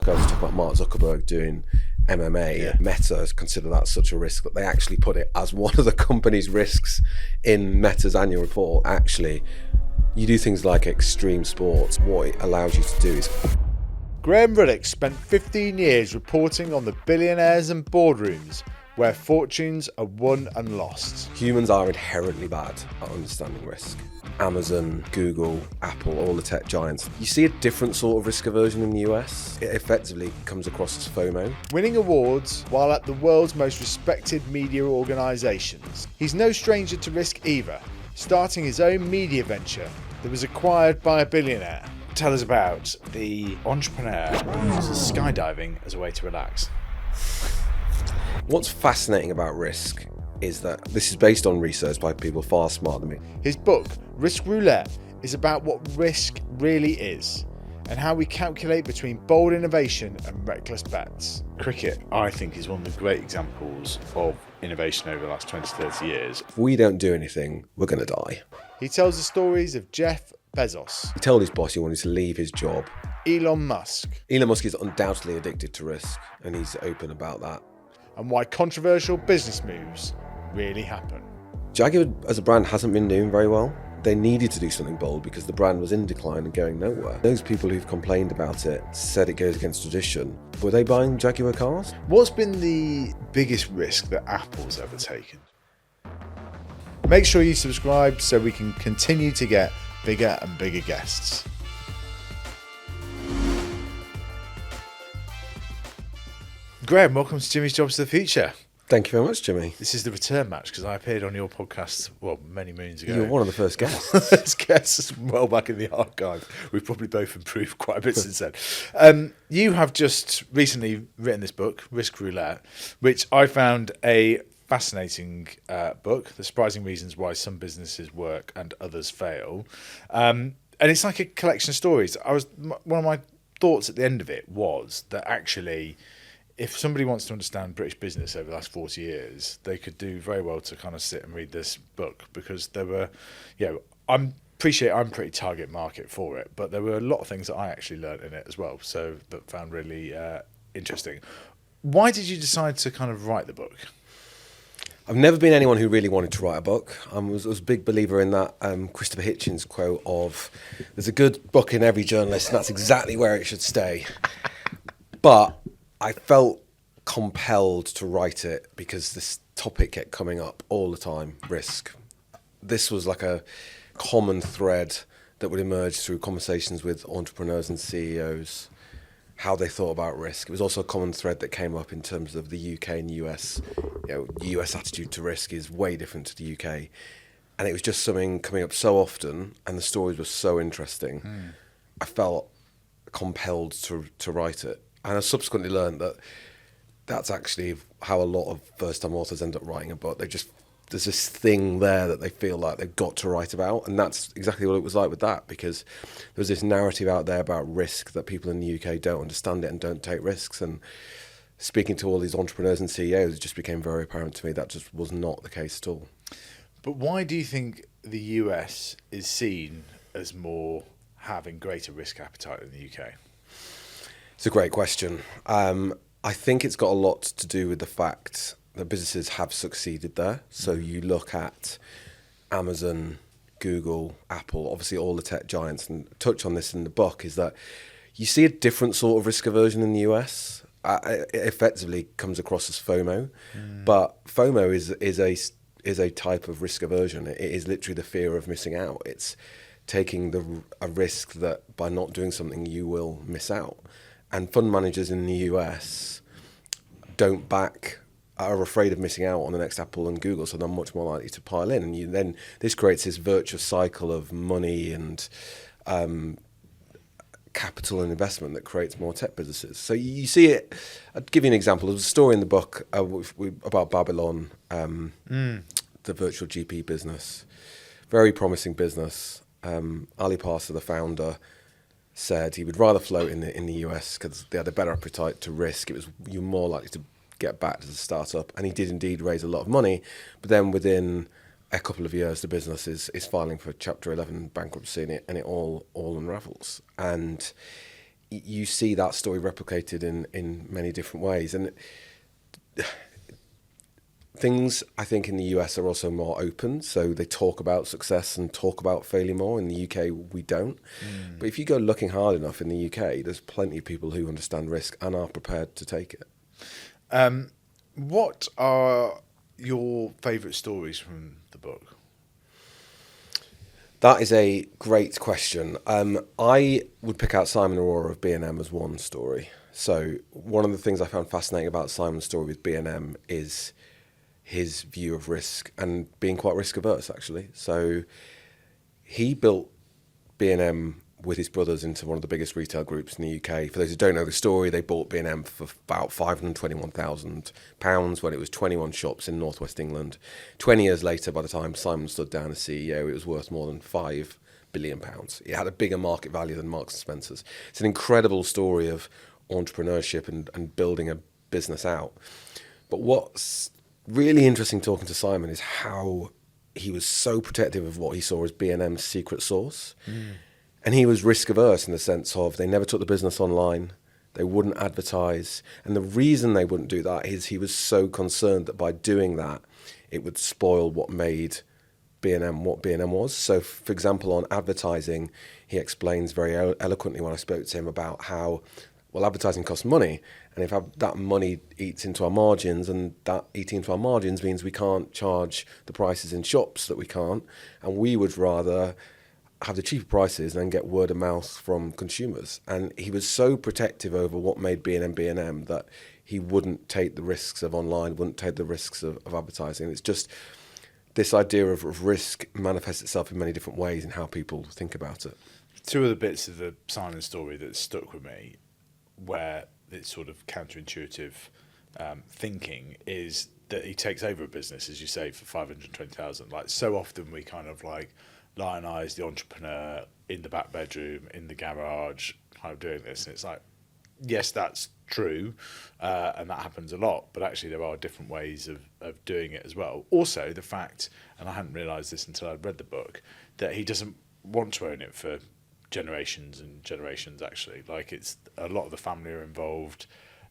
ago, I was talking about Mark Zuckerberg doing MMA. Yeah. Meta consider that such a risk that they actually put it as one of the company's risks in Meta's annual report. Actually, you do things like extreme sports. What it allows you to do is... Graham Ruddick spent 15 years reporting on the billionaires and boardrooms where fortunes are won and lost. Humans are inherently bad at understanding risk. Amazon, Google, Apple, all the tech giants. You see a different sort of risk aversion in the US. It effectively comes across as FOMO. Winning awards while at the world's most respected media organisations. He's no stranger to risk either, starting his own media venture that was acquired by a billionaire. Tell us about the entrepreneur who uses skydiving as a way to relax. What's fascinating about risk is that this is based on research by people far smarter than me. His book, Risk Roulette, is about what risk really is and how we calculate between bold innovation and reckless bets. Cricket, I think, is one of the great examples of innovation over the last 20 to 30 years. If we don't do anything, we're going to die. He tells the stories of Jeff Bezos, He told his boss he wanted to leave his job. Elon Musk, Elon Musk is undoubtedly addicted to risk, and he's open about that. and why controversial business moves really happen. Jaguar as a brand hasn't been doing very well. They needed to do something bold because the brand was in decline and going nowhere. Those people who've complained about it said it goes against tradition. Were they buying Jaguar cars? What's been the biggest risk that Apple's ever taken? Make sure you subscribe so we can continue to get bigger and bigger guests. Graham, welcome to Jimmy's Jobs of the Future. Thank you very much, Jimmy. This is the return match because I appeared on your podcast, many moons ago. You were one of the first guests. First guests, well back in the archive. We've probably both improved quite a bit since then. You have just recently written this book, Risk Roulette, which I found a fascinating book, The Surprising Reasons Why Some Businesses Work and Others Fail. And it's like a collection of stories. One of my thoughts at the end of it was that actually, if somebody wants to understand British business over the last 40 years, they could do very well to kind of sit and read this book because there were, I'm pretty target market for it, but there were a lot of things that I actually learned in it as well, so that found really interesting. Why did you decide to kind of write the book? I've never been anyone who really wanted to write a book. I was a big believer in that Christopher Hitchens quote of, there's a good book in every journalist and that's exactly where it should stay. But I felt compelled to write it because this topic kept coming up all the time, risk. This was like a common thread that would emerge through conversations with entrepreneurs and CEOs, how they thought about risk. It was also a common thread that came up in terms of the UK and US. US attitude to risk is way different to the UK. And it was just something coming up so often and the stories were so interesting. I felt compelled to write it. And I subsequently learned that that's actually how a lot of first-time authors end up writing a book. There's this thing there that they feel like they've got to write about, and that's exactly what it was like with that, because there's this narrative out there about risk that people in the UK don't understand it and don't take risks. And speaking to all these entrepreneurs and CEOs, it just became very apparent to me that just was not the case at all. But why do you think the US is seen as more having greater risk appetite than the UK? It's a great question. I think it's got a lot to do with the fact that businesses have succeeded there. So you look at Amazon, Google, Apple, obviously all the tech giants, and touch on this in the book, is that you see a different sort of risk aversion in the US. It effectively comes across as FOMO, but FOMO is a type of risk aversion. It is literally the fear of missing out. It's taking a risk that by not doing something you will miss out. And fund managers in the US are afraid of missing out on the next Apple and Google, so they're much more likely to pile in. And then this creates this virtuous cycle of money and capital and investment that creates more tech businesses. So you see it. I'll give you an example. There's a story in the book about Babylon, the virtual GP business. Very promising business. Ali Parsa, the founder, said he would rather float in the US because they had a better appetite to risk. You're more likely to get back to the startup, and he did indeed raise a lot of money. But then within a couple of years, the business is filing for Chapter 11 bankruptcy, and it all unravels. And you see that story replicated in many different ways. And things, I think, in the US are also more open. So they talk about success and talk about failure more. In the UK, we don't. But if you go looking hard enough in the UK, there's plenty of people who understand risk and are prepared to take it. What are your favourite stories from the book? That is a great question. I would pick out Simon Arora of B&M as one story. So one of the things I found fascinating about Simon's story with B&M is his view of risk and being quite risk averse, actually. So he built B&M with his brothers into one of the biggest retail groups in the UK. For those who don't know the story, they bought B&M for about £521,000 when it was 21 shops in northwest England. 20 years later, by the time Simon stood down as CEO, it was worth more than £5 billion. It had a bigger market value than Marks and Spencer's. It's an incredible story of entrepreneurship and building a business out. But what's really interesting talking to Simon is how he was so protective of what he saw as B&M's secret sauce. And he was risk averse in the sense of they never took the business online, they wouldn't advertise. And the reason they wouldn't do that is he was so concerned that by doing that, it would spoil what made B&M what B&M was. So, for example, on advertising, he explains very eloquently when I spoke to him about how, well, advertising costs money. And if that money eats into our margins, and that eating into our margins means we can't charge the prices in shops that we can't. And we would rather have the cheaper prices and then get word of mouth from consumers. And he was so protective over what made B&M B&M that he wouldn't take the risks of online, wouldn't take the risks of advertising. It's just this idea of risk manifests itself in many different ways in how people think about it. Two of the bits of the Simon story that stuck with me, where it's sort of counterintuitive thinking, is that he takes over a business, as you say, for 520,000. Like, so often we kind of like lionize the entrepreneur in the back bedroom, in the garage, kind of doing this. And it's like, yes, that's true, and that happens a lot, but actually there are different ways of doing it as well. Also, the fact, and I hadn't realised this until I'd read the book, that he doesn't want to own it for generations and generations, actually. Like, it's a lot of the family are involved.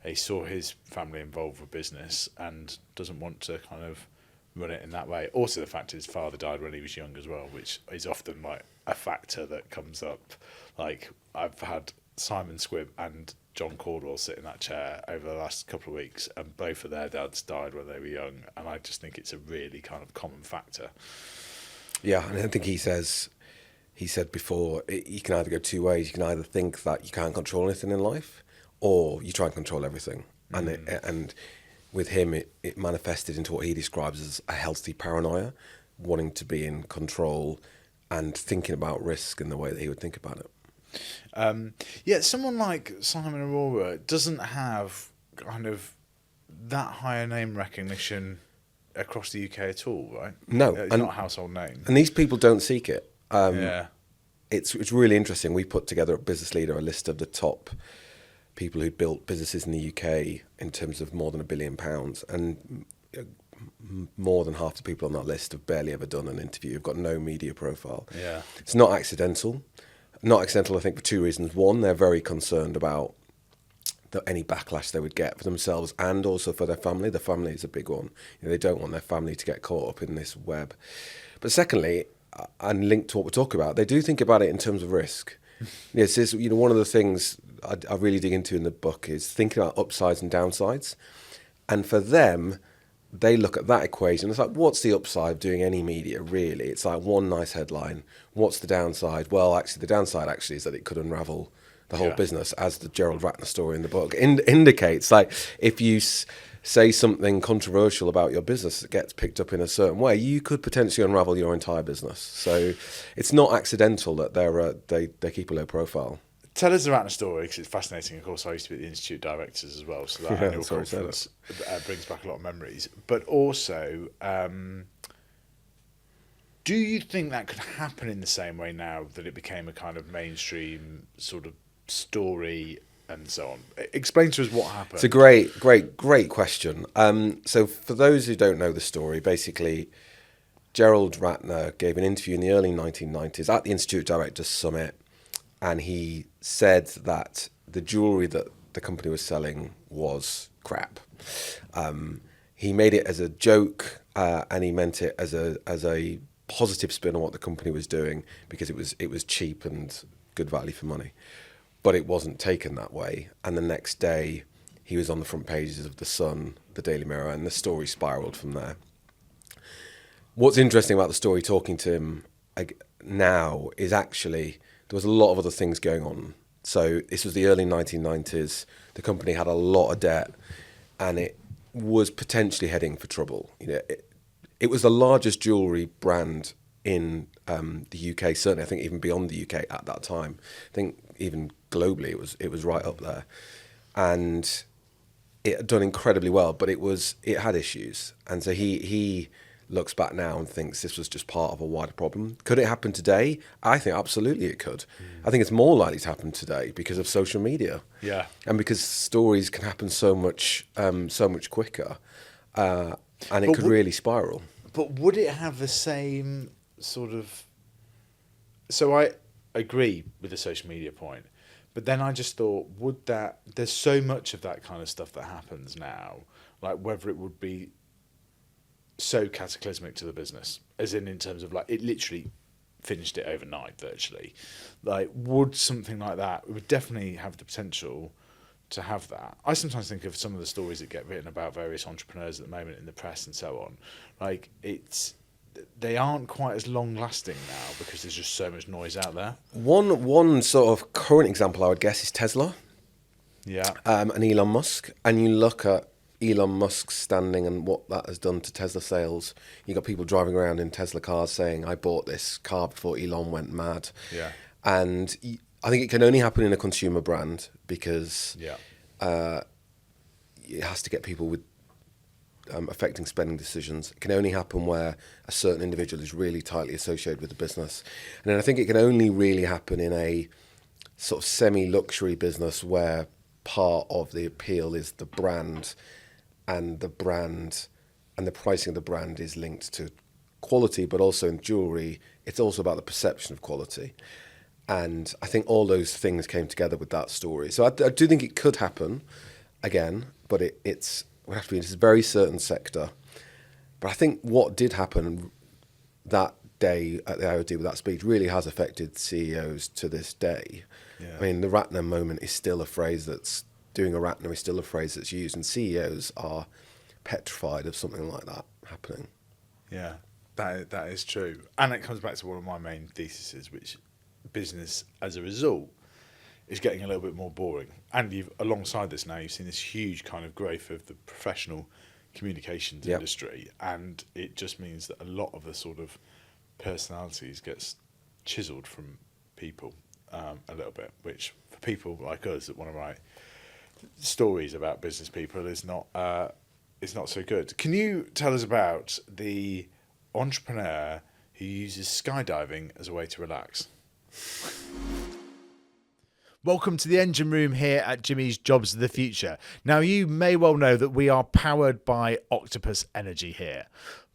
He saw his family involved with business and doesn't want to kind of run it in that way. Also, the fact his father died when he was young as well, which is often like a factor that comes up. Like, I've had Simon Squibb and John Caldwell sit in that chair over the last couple of weeks, and both of their dads died when they were young, and I just think it's a really kind of common factor. Yeah, and I think he said before, you can either go two ways. You can either think that you can't control anything in life, or you try and control everything. And with him, it manifested into what he describes as a healthy paranoia, wanting to be in control and thinking about risk in the way that he would think about it. Yeah, someone like Simon Arora doesn't have kind of that higher name recognition across the UK at all, right? No. It's not a household name. And these people don't seek it. Yeah. It's really interesting. We put together at Business Leader a list of the top people who built businesses in the UK in terms of more than £1 billion, and more than half the people on that list have barely ever done an interview, have got no media profile. Yeah. It's not accidental. Not accidental, I think, for two reasons. One, they're very concerned about any backlash they would get for themselves and also for their family. The family is a big one. They don't want their family to get caught up in this web. But secondly, and linked to what we're talking about, they do think about it in terms of risk. Yes, one of the things I really dig into in the book is thinking about upsides and downsides. And for them, they look at that equation. It's like, what's the upside of doing any media, really? It's like one nice headline. What's the downside? Well, actually, the downside actually is that it could unravel the whole business, as the Gerald Ratner story in the book indicates. Like, if you say something controversial about your business that gets picked up in a certain way, you could potentially unravel your entire business. So it's not accidental that they keep a low profile. Tell us the Ratner story, because it's fascinating. Of course, I used to be at the Institute of Directors as well, so that annual conference brings back a lot of memories. But also, do you think that could happen in the same way now that it became a kind of mainstream sort of story and so on? Explain to us what happened. It's a great question. So for those who don't know the story, basically, Gerald Ratner gave an interview in the early 1990s at the Institute of Directors Summit, and he said that the jewelry that the company was selling was crap. He made it as a joke, and he meant it as a positive spin on what the company was doing, because it was cheap and good value for money. But it wasn't taken that way. And the next day, he was on the front pages of The Sun, the Daily Mirror, and the story spiraled from there. What's interesting about the story, talking to him now, is actually there was a lot of other things going on. So this was the early 1990s. The company had a lot of debt, and it was potentially heading for trouble. It was the largest jewelry brand in the UK, certainly I think even beyond the UK at that time. I think even globally it was right up there. And it had done incredibly well, but it had issues. And so he looks back now and thinks this was just part of a wider problem. Could it happen today? I think absolutely it could. I think it's more likely to happen today because of social media. Yeah. And because stories can happen so much quicker, and it could really spiral. But would it have the same sort of... So I agree with the social media point, but then I just thought, there's so much of that kind of stuff that happens now, like whether it would be so cataclysmic to the business, as in terms of like it literally finished it overnight virtually. Like, would something like that, it would definitely have the potential to have that. I sometimes think of some of the stories that get written about various entrepreneurs at the moment in the press and so on. Like, they aren't quite as long lasting now because there's just so much noise out there. One sort of current example I would guess is Tesla. Yeah. And Elon Musk. And you look at Elon Musk's standing and what that has done to Tesla sales. You got people driving around in Tesla cars saying, I bought this car before Elon went mad. Yeah. And I think it can only happen in a consumer brand because it has to get people with affecting spending decisions. It can only happen where a certain individual is really tightly associated with the business. And then I think it can only really happen in a sort of semi-luxury business where part of the appeal is the brand, and the pricing of the brand is linked to quality, but also in jewelry, it's also about the perception of quality. And I think all those things came together with that story. So I do think it could happen again, but it would have to be in this very certain sector. But I think what did happen that day at the IOD with that speech really has affected CEOs to this day. Yeah. I mean, the Ratner moment is still a phrase that's, doing a Ratner is still a phrase that's used, and CEOs are petrified of something like that happening. Yeah, that is true. And it comes back to one of my main theses, which business as a result is getting a little bit more boring. And alongside this now, you've seen this huge kind of growth of the professional communications industry, and it just means that a lot of the sort of personalities gets chiseled from people a little bit, which for people like us that want to write stories about business people is not so good. Can you tell us about the entrepreneur who uses skydiving as a way to relax? Welcome to the engine room here at Jimmy's Jobs of the Future. Now, you may well know that we are powered by Octopus Energy here,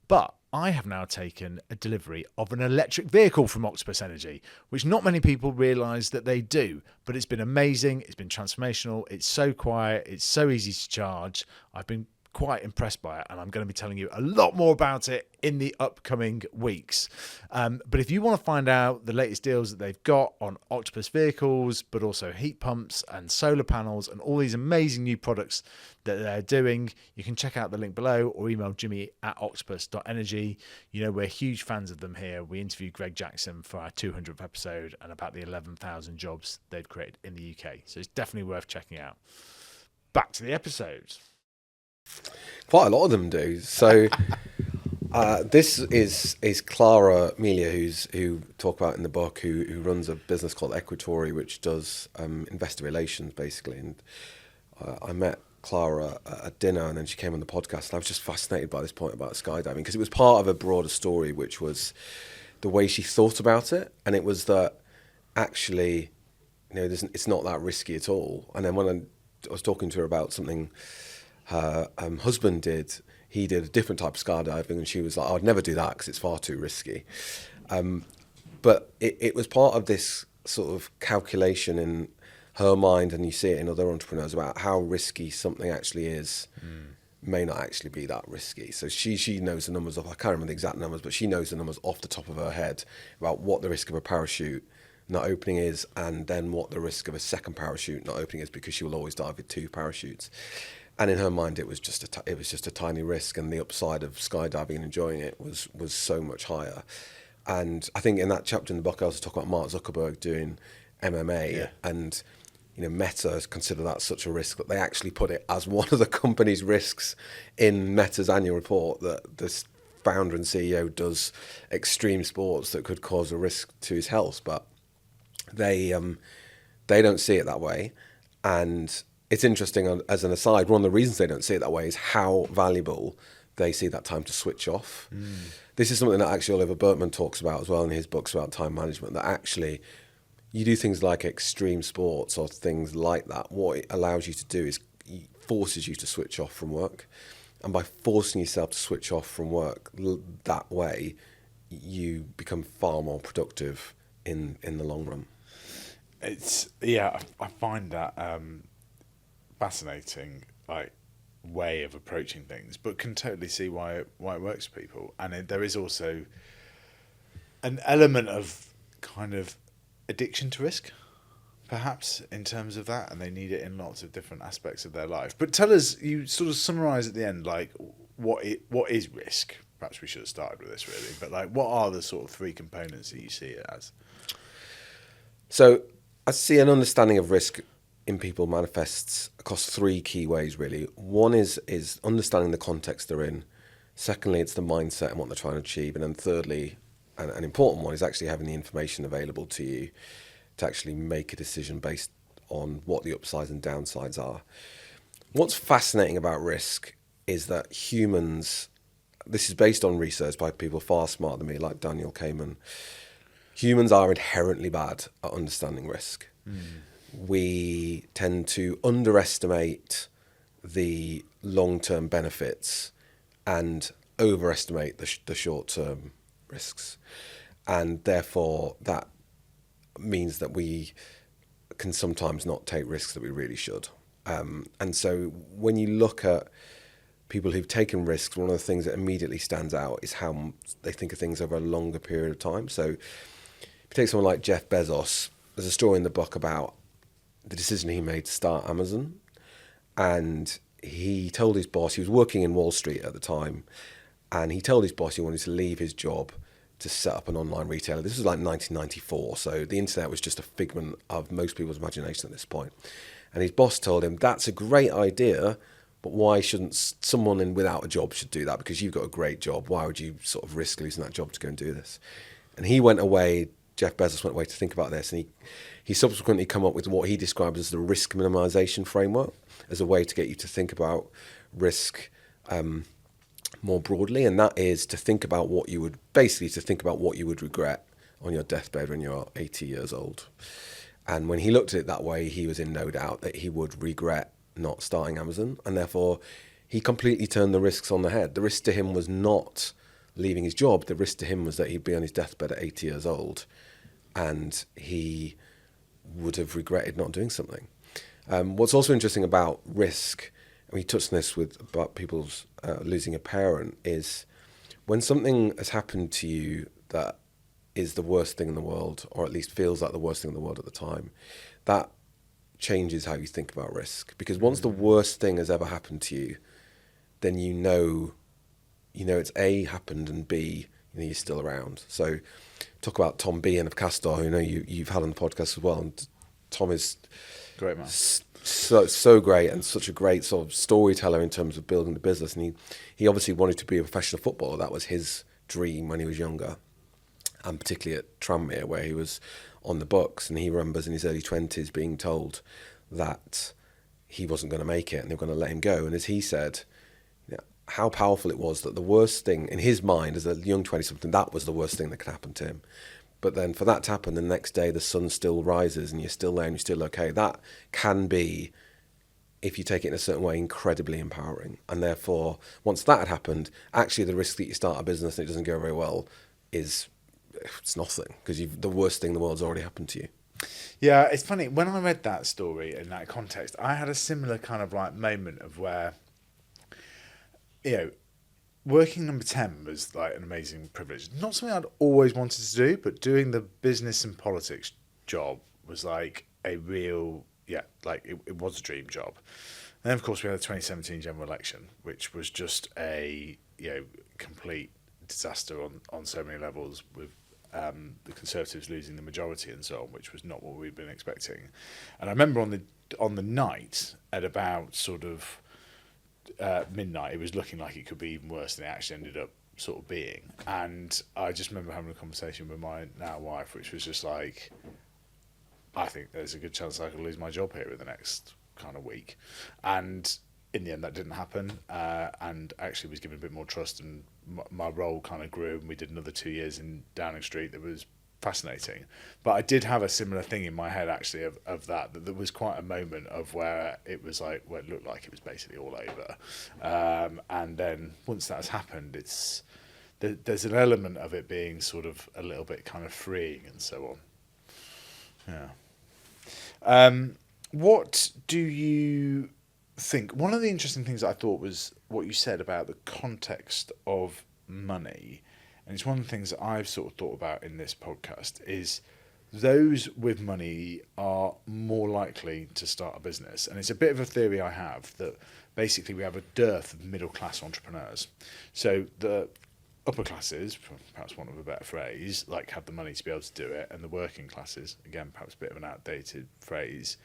but I have now taken a delivery of an electric vehicle from Octopus Energy, which not many people realise that they do, but it's been amazing, it's been transformational, it's so quiet, it's so easy to charge. I've been quite impressed by it, and I'm going to be telling you a lot more about it in the upcoming weeks. But if you want to find out the latest deals that they've got on Octopus vehicles, but also heat pumps and solar panels and all these amazing new products that they're doing, you can check out the link below or email jimmy@octopus.energy. You know, we're huge fans of them here. We interviewed Greg Jackson for our 200th episode and about the 11,000 jobs they've created in the UK. So it's definitely worth checking out. Back to the episodes. Quite a lot of them do. So this is Clara Melia, who talk about in the book, who runs a business called Equatory, which does investor relations basically. And I met Clara at dinner, and then she came on the podcast, and I was just fascinated by this point about skydiving, because it was part of a broader story, which was the way she thought about it, and it was that actually, it's not that risky at all. And then when I was talking to her about something her husband did, he did a different type of skydiving, and she was like, I'd never do that because it's far too risky. But it was part of this sort of calculation in her mind, and you see it in other entrepreneurs, about how risky something actually is, may not actually be that risky. So she knows the numbers off. I can't remember the exact numbers, but she knows the numbers off the top of her head about what the risk of a parachute not opening is, and then what the risk of a second parachute not opening is, because she will always dive with 2 parachutes. And in her mind, it was just a tiny risk, and the upside of skydiving and enjoying it was so much higher. And I think in that chapter in the book, I also talk about Mark Zuckerberg doing MMA, and Meta consider that such a risk that they actually put it as one of the company's risks in Meta's annual report, that this founder and CEO does extreme sports that could cause a risk to his health, but they don't see it that way. And it's interesting, as an aside, one of the reasons they don't see it that way is how valuable they see that time to switch off. This is something that actually Oliver Burkeman talks about as well in his books about time management, that actually you do things like extreme sports or things like that. What it allows you to do is it forces you to switch off from work. And by forcing yourself to switch off from work that way, you become far more productive in the long run. I find that fascinating, like, way of approaching things, but can totally see why it works for people. And there is also an element of kind of addiction to risk, perhaps, in terms of that, and they need it in lots of different aspects of their life. But tell us, you sort of summarize at the end, like, what is risk? Perhaps we should have started with this, really, but like, what are the sort of 3 components that you see it as? So I see an understanding of risk in people manifests across 3 key ways, really. One is understanding the context they're in. Secondly, it's the mindset and what they're trying to achieve. And then thirdly, and an important one, is actually having the information available to you to actually make a decision based on what the upsides and downsides are. What's fascinating about risk is that humans, this is based on research by people far smarter than me, like Daniel Kahneman, humans are inherently bad at understanding risk. We tend to underestimate the long-term benefits and overestimate the short-term risks. And therefore, that means that we can sometimes not take risks that we really should. And so when you look at people who've taken risks, one of the things that immediately stands out is how they think of things over a longer period of time. So if you take someone like Jeff Bezos, there's a story in the book about the decision he made to start Amazon. And he told his boss, he was working in Wall Street at the time, and he told his boss he wanted to leave his job to set up an online retailer. This was like 1994, so the internet was just a figment of most people's imagination at this point. And his boss told him, that's a great idea, but why shouldn't someone without a job should do that? Because you've got a great job. Why would you sort of risk losing that job to go and do this? And he went away, Jeff Bezos went away to think about this, and he subsequently come up with what he described as the risk minimization framework, as a way to get you to think about risk more broadly. And that is to think about what you would regret on your deathbed when you're 80 years old. And when he looked at it that way, he was in no doubt that he would regret not starting Amazon. And therefore, he completely turned the risks on the head. The risk to him was not leaving his job. The risk to him was that he'd be on his deathbed at 80 years old, and he would have regretted not doing something. What's also interesting about risk, and we touched on this about people's losing a parent, is when something has happened to you that is the worst thing in the world, or at least feels like the worst thing in the world at the time, that changes how you think about risk. Because once the worst thing has ever happened to you, then you know it's A, happened, and B, you're still around. So talk about Tom Behan of Castor, who you've had on the podcast as well. And Tom is great man, so great, and such a great sort of storyteller in terms of building the business. And he obviously wanted to be a professional footballer. That was his dream when he was younger, and particularly at Tranmere, where he was on the books. And he remembers in his early 20s being told that he wasn't going to make it and they were going to let him go. And as he said, how powerful it was that the worst thing in his mind as a young 20-something, that was the worst thing that could happen to him. But then for that to happen, the next day the sun still rises and you're still there and you're still okay. That can be, if you take it in a certain way, incredibly empowering. And therefore, once that had happened, actually the risk that you start a business and it doesn't go very well it's nothing, because the worst thing in the world's already happened to you. Yeah, it's funny. When I read that story in that context, I had a similar kind of like moment of where, you know, working number 10 was like an amazing privilege. Not something I'd always wanted to do, but doing the business and politics job was like a real, like it was a dream job. And then, of course, we had the 2017 general election, which was just a, complete disaster on so many levels, with the Conservatives losing the majority and so on, which was not what we'd been expecting. And I remember on the night at about sort of midnight, it was looking like it could be even worse than it actually ended up sort of being. And I just remember having a conversation with my now wife, which was just like, I think there's a good chance I could lose my job here in the next kind of week. And in the end, that didn't happen, and actually was given a bit more trust, and my role kind of grew, and we did another 2 years in Downing Street. That was fascinating. But I did have a similar thing in my head, actually, of that there was quite a moment of where it was like, well, it looked like it was basically all over. And then once that's happened, there's an element of it being sort of a little bit kind of freeing and so on. Yeah. What do you think? One of the interesting things I thought was what you said about the context of money, and it's one of the things that I've sort of thought about in this podcast, is those with money are more likely to start a business. And it's a bit of a theory I have that basically we have a dearth of middle class entrepreneurs. So the upper classes, for perhaps want of a better phrase, like have the money to be able to do it, and the working classes, again perhaps a bit of an outdated phrase,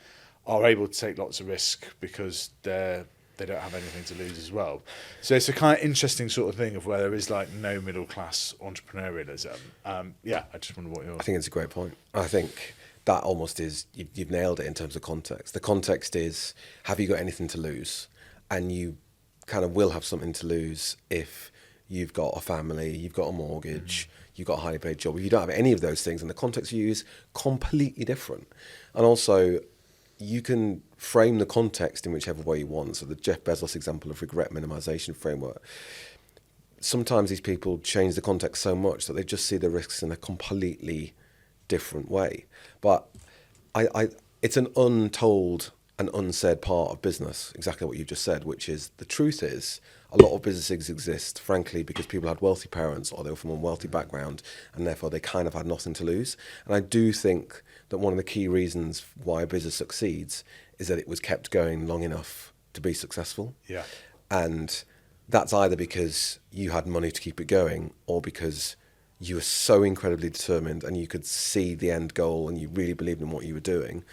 are able to take lots of risk because they don't have anything to lose as well. So it's a kind of interesting sort of thing of where there is like no middle class entrepreneurialism. I just wonder what I think it's a great point. I think that almost is, you've nailed it in terms of context. The context is, have you got anything to lose? And you kind of will have something to lose if you've got a family, you've got a mortgage, you've got a highly paid job. If you don't have any of those things, and the context you use completely different. And also, you can frame the context in whichever way you want. So the Jeff Bezos example of regret minimization framework, sometimes these people change the context so much that they just see the risks in a completely different way. But it's an untold and unsaid part of business, exactly what you've just said, which is the truth is a lot of businesses exist, frankly, because people had wealthy parents or they were from a wealthy background, and therefore they kind of had nothing to lose. And I do think that one of the key reasons why a business succeeds is that it was kept going long enough to be successful. Yeah. And that's either because you had money to keep it going, or because you were so incredibly determined and you could see the end goal and you really believed in what you were doing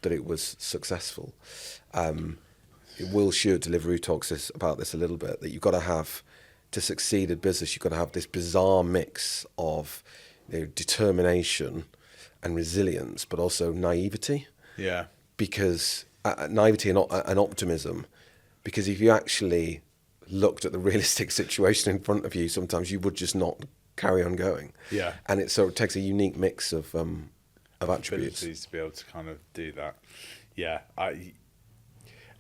that it was successful. Will Stewart Deliveroo talks about this a little bit, that you've got to have, to succeed in business, you've got to have this bizarre mix of determination and resilience, but also naivety. Yeah. Because naivety and optimism, because if you actually looked at the realistic situation in front of you, sometimes you would just not carry on going. Yeah. And it sort of takes a unique mix of attributes. Abilities to be able to kind of do that. Yeah.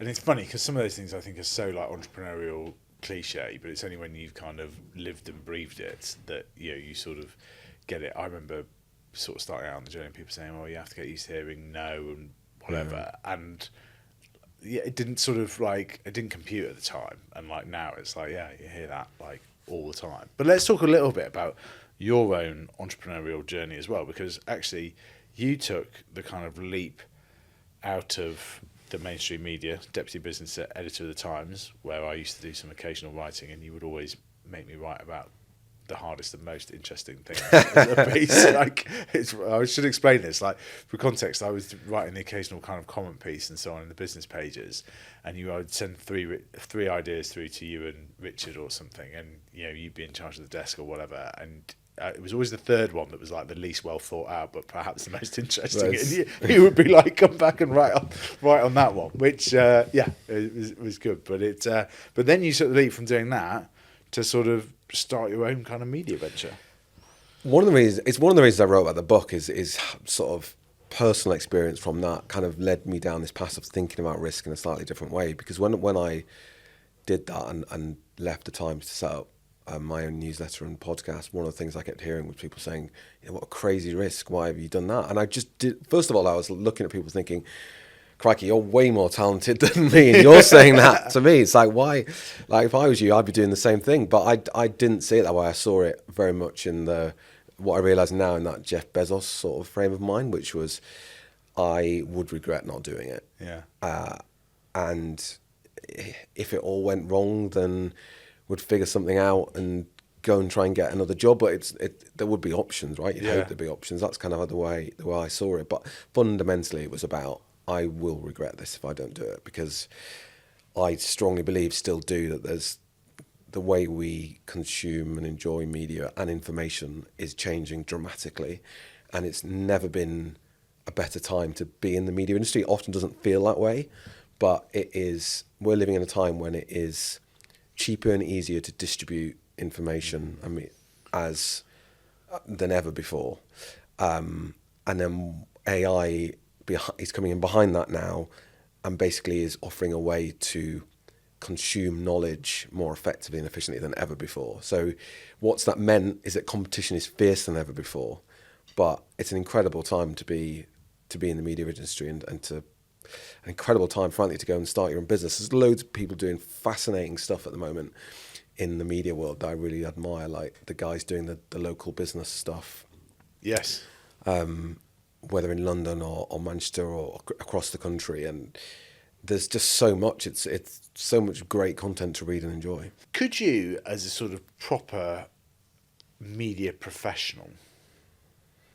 And it's funny because some of those things I think are so like entrepreneurial cliche, but it's only when you've kind of lived and breathed it that you sort of get it. I remember sort of starting out on the journey, people saying, "Oh, you have to get used to hearing no and whatever," and it didn't sort of like, it didn't compute at the time, and like now it's like, yeah, you hear that like all the time. But let's talk a little bit about your own entrepreneurial journey as well, because actually you took the kind of leap out of the mainstream media, deputy business editor of the Times, where I used to do some occasional writing, and you would always make me write about the hardest and most interesting things. I should explain this. Like, for context, I was writing the occasional kind of comment piece and so on in the business pages, and I would send three ideas through to you and Richard or something, and you'd be in charge of the desk or whatever, and it was always the third one that was like the least well thought out, but perhaps the most interesting. And you would be like, come back and write on that one, which it was good. But then you sort of leap from doing that to sort of start your own kind of media venture. One of the reasons I wrote about the book is sort of personal experience from that kind of led me down this path of thinking about risk in a slightly different way. Because when I did that and left the Times to set up my own newsletter and podcast, one of the things I kept hearing was people saying, what a crazy risk, why have you done that? And I just did, first of all, I was looking at people thinking, crikey, you're way more talented than me, and you're saying that to me. It's like, why? Like, if I was you, I'd be doing the same thing. But I didn't see it that way. I saw it very much in what I realise now in that Jeff Bezos sort of frame of mind, which was, I would regret not doing it. Yeah. And if it all went wrong, then would figure something out and go and try and get another job. But there would be options, right? You'd hope there'd be options. That's kind of the way I saw it. But fundamentally, it was about, I will regret this if I don't do it, because I strongly believe, still do, that there's the way we consume and enjoy media and information is changing dramatically, and it's never been a better time to be in the media industry. It often doesn't feel that way, but it is. We're living in a time when it is cheaper and easier to distribute information, than ever before, and then AI is coming in behind that now, and basically is offering a way to consume knowledge more effectively and efficiently than ever before. So what's that meant is that competition is fiercer than ever before, but it's an incredible time to be in the media industry, and to an incredible time, frankly, to go and start your own business. There's loads of people doing fascinating stuff at the moment in the media world that I really admire, like the guys doing the local business stuff. Yes. Whether in London or Manchester or across the country, and there's just so much. It's so much great content to read and enjoy. Could you, as a sort of proper media professional,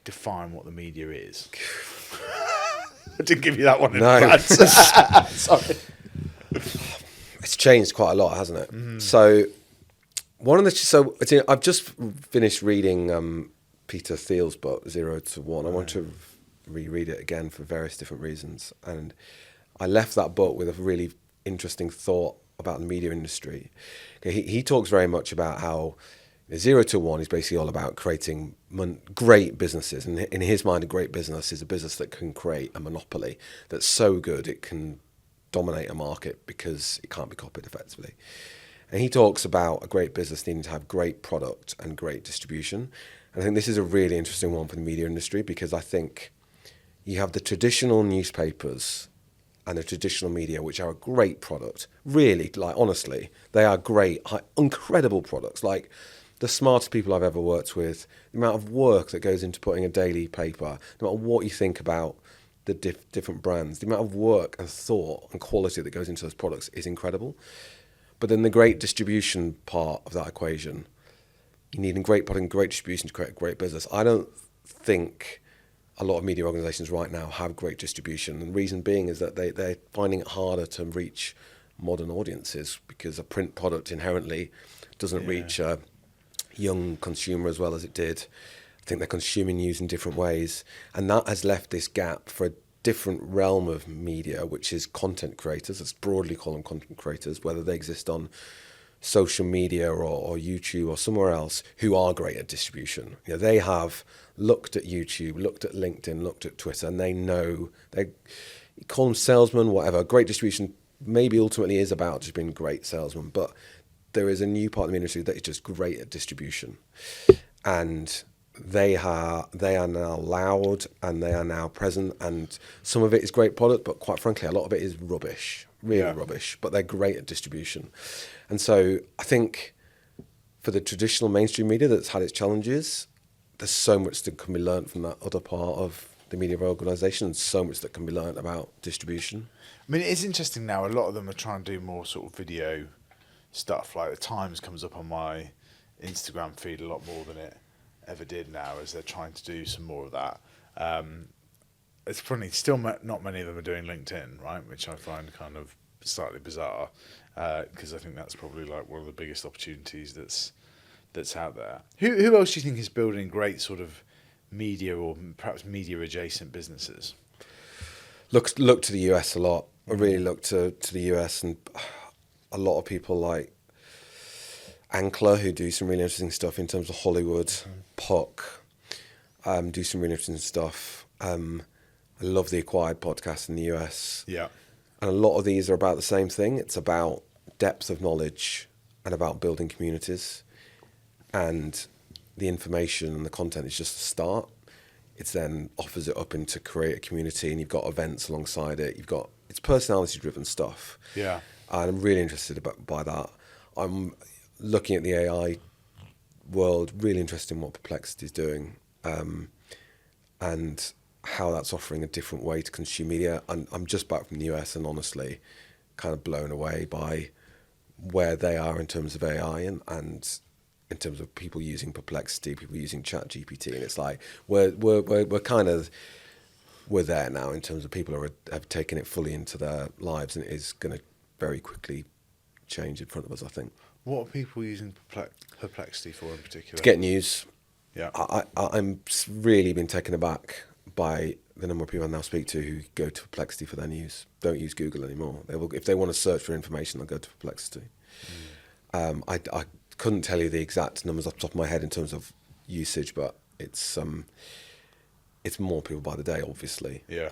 define what the media is? I didn't give you that one in advance. Sorry. It's changed quite a lot, hasn't it? Mm. So I've just finished reading Peter Thiel's book, 0 to 1. I want to reread it again for various different reasons. And I left that book with a really interesting thought about the media industry. He talks very much about how 0 to 1 is basically all about creating great businesses. And in his mind, a great business is a business that can create a monopoly that's so good it can dominate a market because it can't be copied effectively. And he talks about a great business needing to have great product and great distribution. And I think this is a really interesting one for the media industry, because I think you have the traditional newspapers and the traditional media, which are a great product. Really, like, honestly, they are great, incredible products. Like, the smartest people I've ever worked with, the amount of work that goes into putting a daily paper, no matter what you think about the different brands, the amount of work and thought and quality that goes into those products is incredible. But then the great distribution part of that equation, you need a great product and great distribution to create a great business. I don't think a lot of media organisations right now have great distribution. And the reason being is that they're finding it harder to reach modern audiences, because a print product inherently doesn't reach a young consumer as well as it did. I think they're consuming news in different ways. And that has left this gap for a different realm of media, which is content creators. Let's broadly call them content creators, whether they exist on social media or YouTube or somewhere else, who are great at distribution. You know, they have looked at YouTube, looked at LinkedIn, looked at Twitter, and they know, you call them salesmen, whatever. Great distribution maybe ultimately is about just being great salesmen, but there is a new part of the industry that is just great at distribution. And they are now loud, and they are now present, and some of it is great product, but quite frankly, a lot of it is rubbish, really rubbish, but they're great at distribution. And so I think for the traditional mainstream media that's had its challenges, there's so much that can be learned from that other part of the media organisation, and so much that can be learned about distribution. I mean, it's interesting now, a lot of them are trying to do more sort of video stuff. Like the Times comes up on my Instagram feed a lot more than it ever did now, as they're trying to do some more of that. It's funny, still not many of them are doing LinkedIn, right, which I find kind of slightly bizarre, because I think that's probably like one of the biggest opportunities that's out there. Who else do you think is building great sort of media or perhaps media adjacent businesses? Look to the US a lot. I really look to the US, and a lot of people like Ankler, who do some really interesting stuff in terms of Hollywood. Puck do some really interesting stuff. I love the Acquired podcast in the US. Yeah. And a lot of these are about the same thing. It's about depth of knowledge and about building communities. and the information and the content is just a start. It then offers it up into create a community, and you've got events alongside it. It's personality-driven stuff. Yeah. And I'm really interested by that. I'm looking at the AI world, really interested in what Perplexity is doing, and how that's offering a different way to consume media. And I'm just back from the US, and honestly, kind of blown away by where they are in terms of AI and in terms of people using Perplexity, people using ChatGPT, and it's like we're there now in terms of people have taken it fully into their lives, and it is going to very quickly change in front of us, I think. What are people using Perplexity for in particular? To get news. Yeah. I'm really been taken aback by the number of people I now speak to who go to Perplexity for their news. Don't use Google anymore. If they want to search for information, they'll go to Perplexity. I couldn't tell you the exact numbers off the top of my head in terms of usage, but it's more people by the day, obviously. Yeah.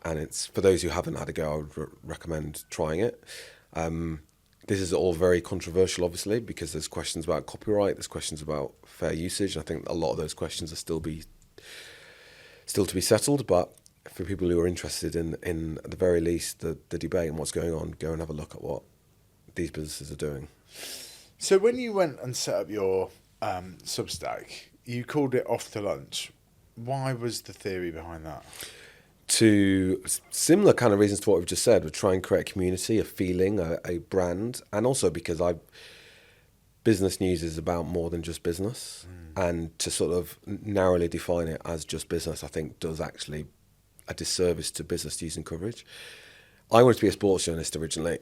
And it's for those who haven't had a go, I would recommend trying it. This is all very controversial, obviously, because there's questions about copyright, there's questions about fair usage, and I think a lot of those questions are still to be settled. But for people who are interested in at the very least the debate and what's going on, go and have a look at what these businesses are doing. So when you went and set up your Substack, you called it Off to Lunch. Why was the theory behind that? To similar kind of reasons to what we've just said. We try and create a community, a feeling, a brand, and also because business news is about more than just business, and to sort of narrowly define it as just business, I think does actually a disservice to business news and coverage. I wanted to be a sports journalist originally.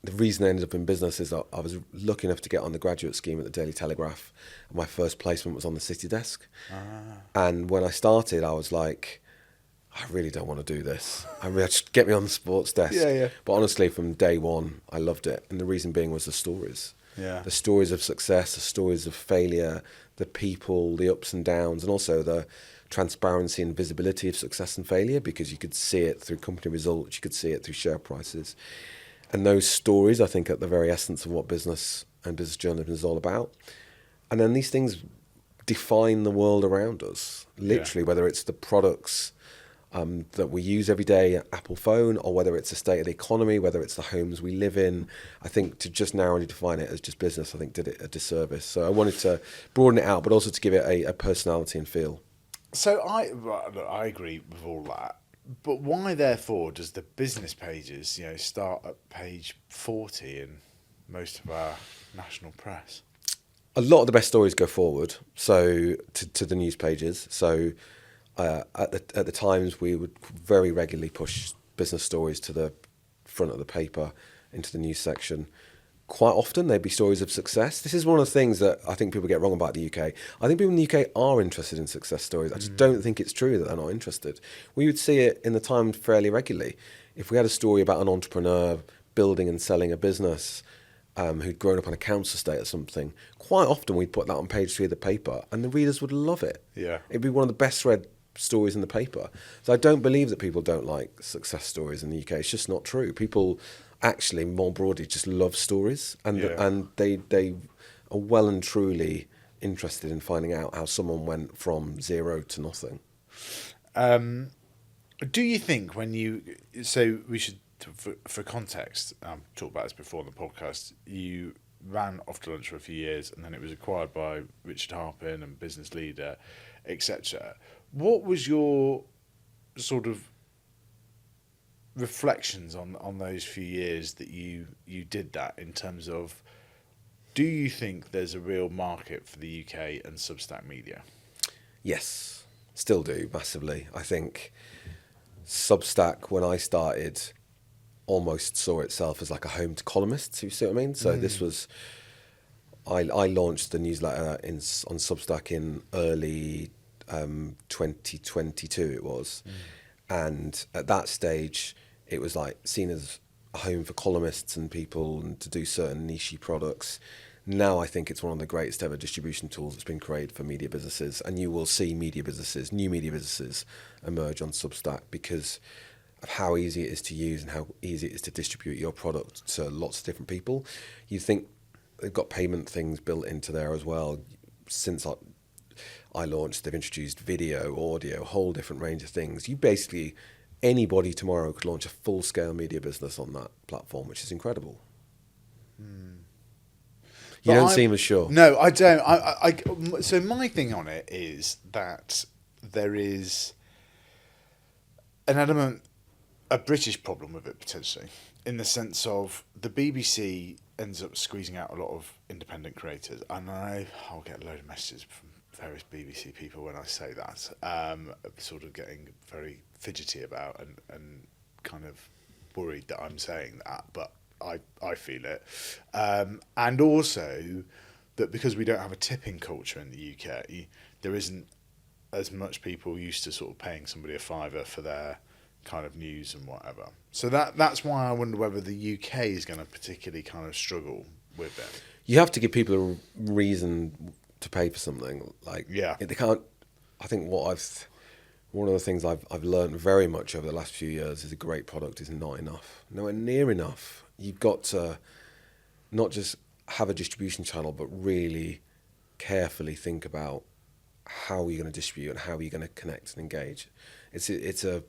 The reason I ended up in business is that I was lucky enough to get on the graduate scheme at the Daily Telegraph, and my first placement was on the city desk. And when I started, I was like, I really don't want to do this. Just get me on the sports desk. Yeah. But honestly, from day one, I loved it. And the reason being was the stories. Yeah. The stories of success, the stories of failure, the people, the ups and downs, and also the transparency and visibility of success and failure, because you could see it through company results, you could see it through share prices. And those stories, I think, are the very essence of what business and business journalism is all about. And then these things define the world around us, literally, whether it's the products that we use every day, Apple phone, or whether it's the state of the economy, whether it's the homes we live in. I think to just narrowly define it as just business, I think did it a disservice. So I wanted to broaden it out, but also to give it a personality and feel. So I agree with all that. But why, therefore, does the business pages, start at page 40 in most of our national press? A lot of the best stories go forward, so to the news pages. So at the Times, we would very regularly push business stories to the front of the paper, into the news section. Quite often, they'd be stories of success. This is one of the things that I think people get wrong about the UK. I think people in the UK are interested in success stories. I just don't think it's true that they're not interested. We would see it in the Times fairly regularly. If we had a story about an entrepreneur building and selling a business who'd grown up on a council estate or something, quite often we'd put that on page 3 of the paper, and the readers would love it. Yeah. It'd be one of the best read stories in the paper. So I don't believe that people don't like success stories in the UK. It's just not true. People actually, more broadly, just love stories, and they are well and truly interested in finding out how someone went from zero to nothing. Do you think so we should, for context, talk about this before on the podcast, you ran Off to Lunch for a few years, and then it was acquired by Richard Harpin and Business Leader, etc. What was your sort of reflections on those few years that you did that, in terms of, do you think there's a real market for the UK and Substack media? Yes, still do, massively. I think Substack, when I started, almost saw itself as like a home to columnists, you see what I mean? So this was, I launched the newsletter on Substack in early 2022 it was. And at that stage, it was like seen as a home for columnists and people and to do certain niche products. Now I think it's one of the greatest ever distribution tools that's been created for media businesses. And you will see media businesses, new media businesses, emerge on Substack because of how easy it is to use and how easy it is to distribute your product to lots of different people. You think they've got payment things built into there as well. Since I launched, they've introduced video, audio, a whole different range of things. You basically, anybody tomorrow could launch a full-scale media business on that platform, which is incredible. You don't seem as sure. No, I don't. So my thing on it is that there is an element, a British problem with it potentially, in the sense of the BBC ends up squeezing out a lot of independent creators, and I'll get a load of messages from various BBC people when I say that, sort of getting very fidgety about and kind of worried that I'm saying that, but I feel it. And also that because we don't have a tipping culture in the UK, there isn't as much people used to sort of paying somebody a fiver for their kind of news and whatever. So that's why I wonder whether the UK is going to particularly kind of struggle with it. You have to give people a reason to pay for something. Like, yeah, they can't. I think one of the things I've learned very much over the last few years is a great product is not enough, nowhere near enough. You've got to not just have a distribution channel, but really carefully think about how you're going to distribute and how you're going to connect and engage. It's a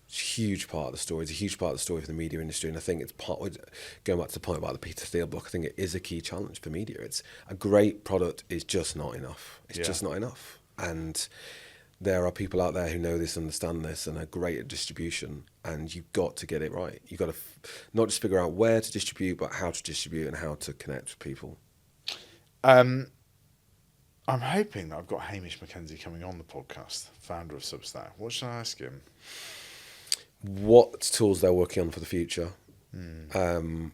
huge part of the story. It's a huge part of the story for the media industry, and I think it's going back to the point about the Peter Thiel book. I think it is a key challenge for media. It's a great product is just not enough. It's just not enough, and there are people out there who know this, understand this, and are great at distribution. And you've got to get it right. You've got to not just figure out where to distribute, but how to distribute and how to connect with people. I'm hoping that I've got Hamish Mackenzie coming on the podcast, founder of Substack. What should I ask him? What tools they're working on for the future, who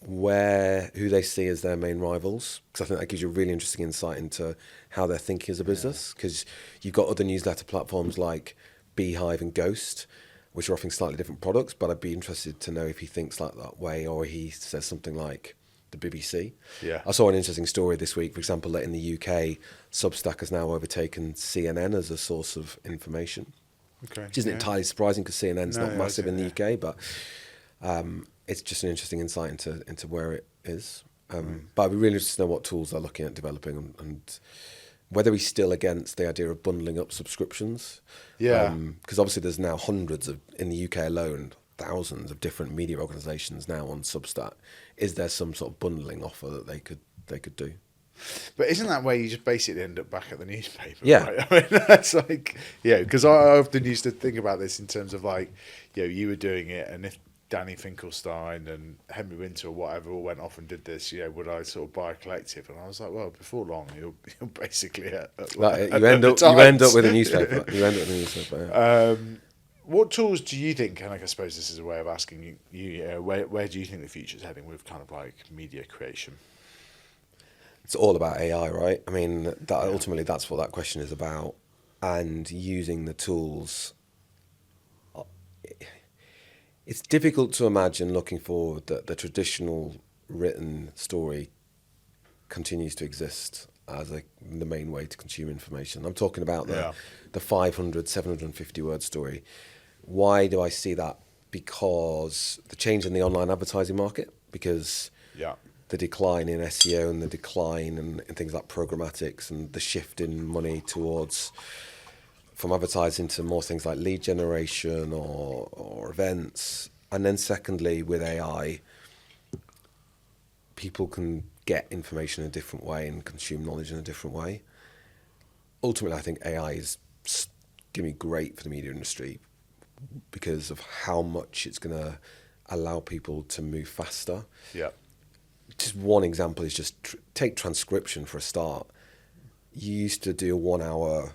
they see as their main rivals, because I think that gives you a really interesting insight into how they're thinking as a business, because you've got other newsletter platforms like Beehive and Ghost, which are offering slightly different products, but I'd be interested to know if he thinks like that way or he says something like the BBC. Yeah. I saw an interesting story this week, for example, that in the UK, Substack has now overtaken CNN as a source of information. Okay. Which isn't entirely surprising because CNN's not massive in the UK, but it's just an interesting insight into where it is. But I'd be really interested to know what tools they're looking at developing and whether he's still against the idea of bundling up subscriptions. Yeah. Because obviously there's now hundreds of, in the UK alone, thousands of different media organisations now on Substack. Is there some sort of bundling offer that they could do? But isn't that where you just basically end up back at the newspaper? Yeah. Right? I mean, that's like, because I often used to think about this in terms of like, you were doing it, and if Danny Finkelstein and Henry Winter or whatever all went off and did this, would I sort of buy a collective? And I was like, well, before long, you're basically you end up with a newspaper. Yeah. What tools do you think, and I suppose this is a way of asking you, where do you think the future's heading with kind of like media creation? It's all about AI, right? I mean, ultimately that's what that question is about. And using the tools. It's difficult to imagine looking forward that the traditional written story continues to exist as the main way to consume information. I'm talking about the 500, 750 word story. Why do I see that? Because the change in the online advertising market, because the decline in SEO and the decline in things like programmatics and the shift in money from advertising to more things like lead generation or events. And then secondly, with AI, people can get information in a different way and consume knowledge in a different way. Ultimately, I think AI is going to be great for the media industry because of how much it's going to allow people to move faster. Yeah. Just one example is just take transcription for a start. You used to do a 1 hour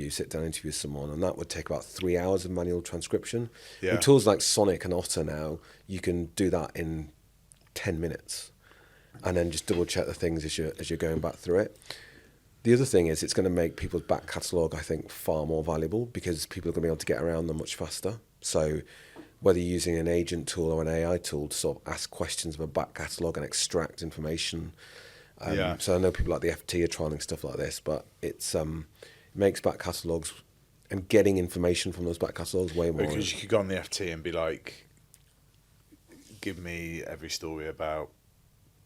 sit down interview with someone, and that would take about 3 hours of manual transcription. Yeah. With tools like Sonic and Otter now, you can do that in 10 minutes and then just double check the things as you're going back through it. The other thing is it's going to make people's back catalogue, I think, far more valuable because people are going to be able to get around them much faster. So whether you're using an agent tool or an AI tool to sort of ask questions of a back catalogue and extract information. So I know people like the FT are trialing stuff like this, but it's makes back catalogues and getting information from those back catalogues way more. Because you could go on the FT and be like, give me every story about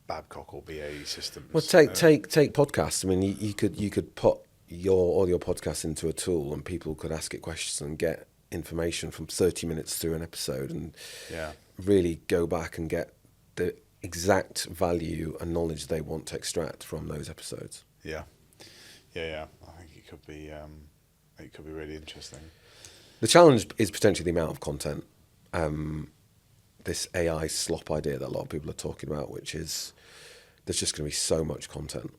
Babcock or BAE systems. Well, take podcasts. I mean, you could put all your podcasts into a tool, and people could ask it questions and get information from 30 minutes through an episode, and really go back and get the exact value and knowledge they want to extract from those episodes. Yeah. I think it could be really interesting. The challenge is potentially the amount of content. This AI slop idea that a lot of people are talking about, which is there's just going to be so much content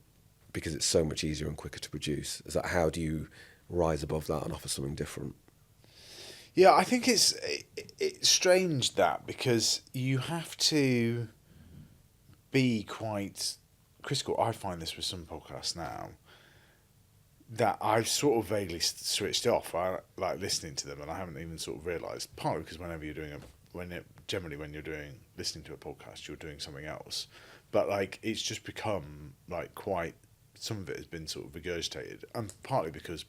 because it's so much easier and quicker to produce. Is that how do you rise above that and offer something different? Yeah, I think it's strange that, because you have to be quite critical. I find this with some podcasts now that I've sort of vaguely switched off. I like listening to them, and I haven't even sort of realised. Partly because whenever you're doing when you're listening to a podcast, you're doing something else. But like it's just become like quite. Some of it has been sort of regurgitated, and partly because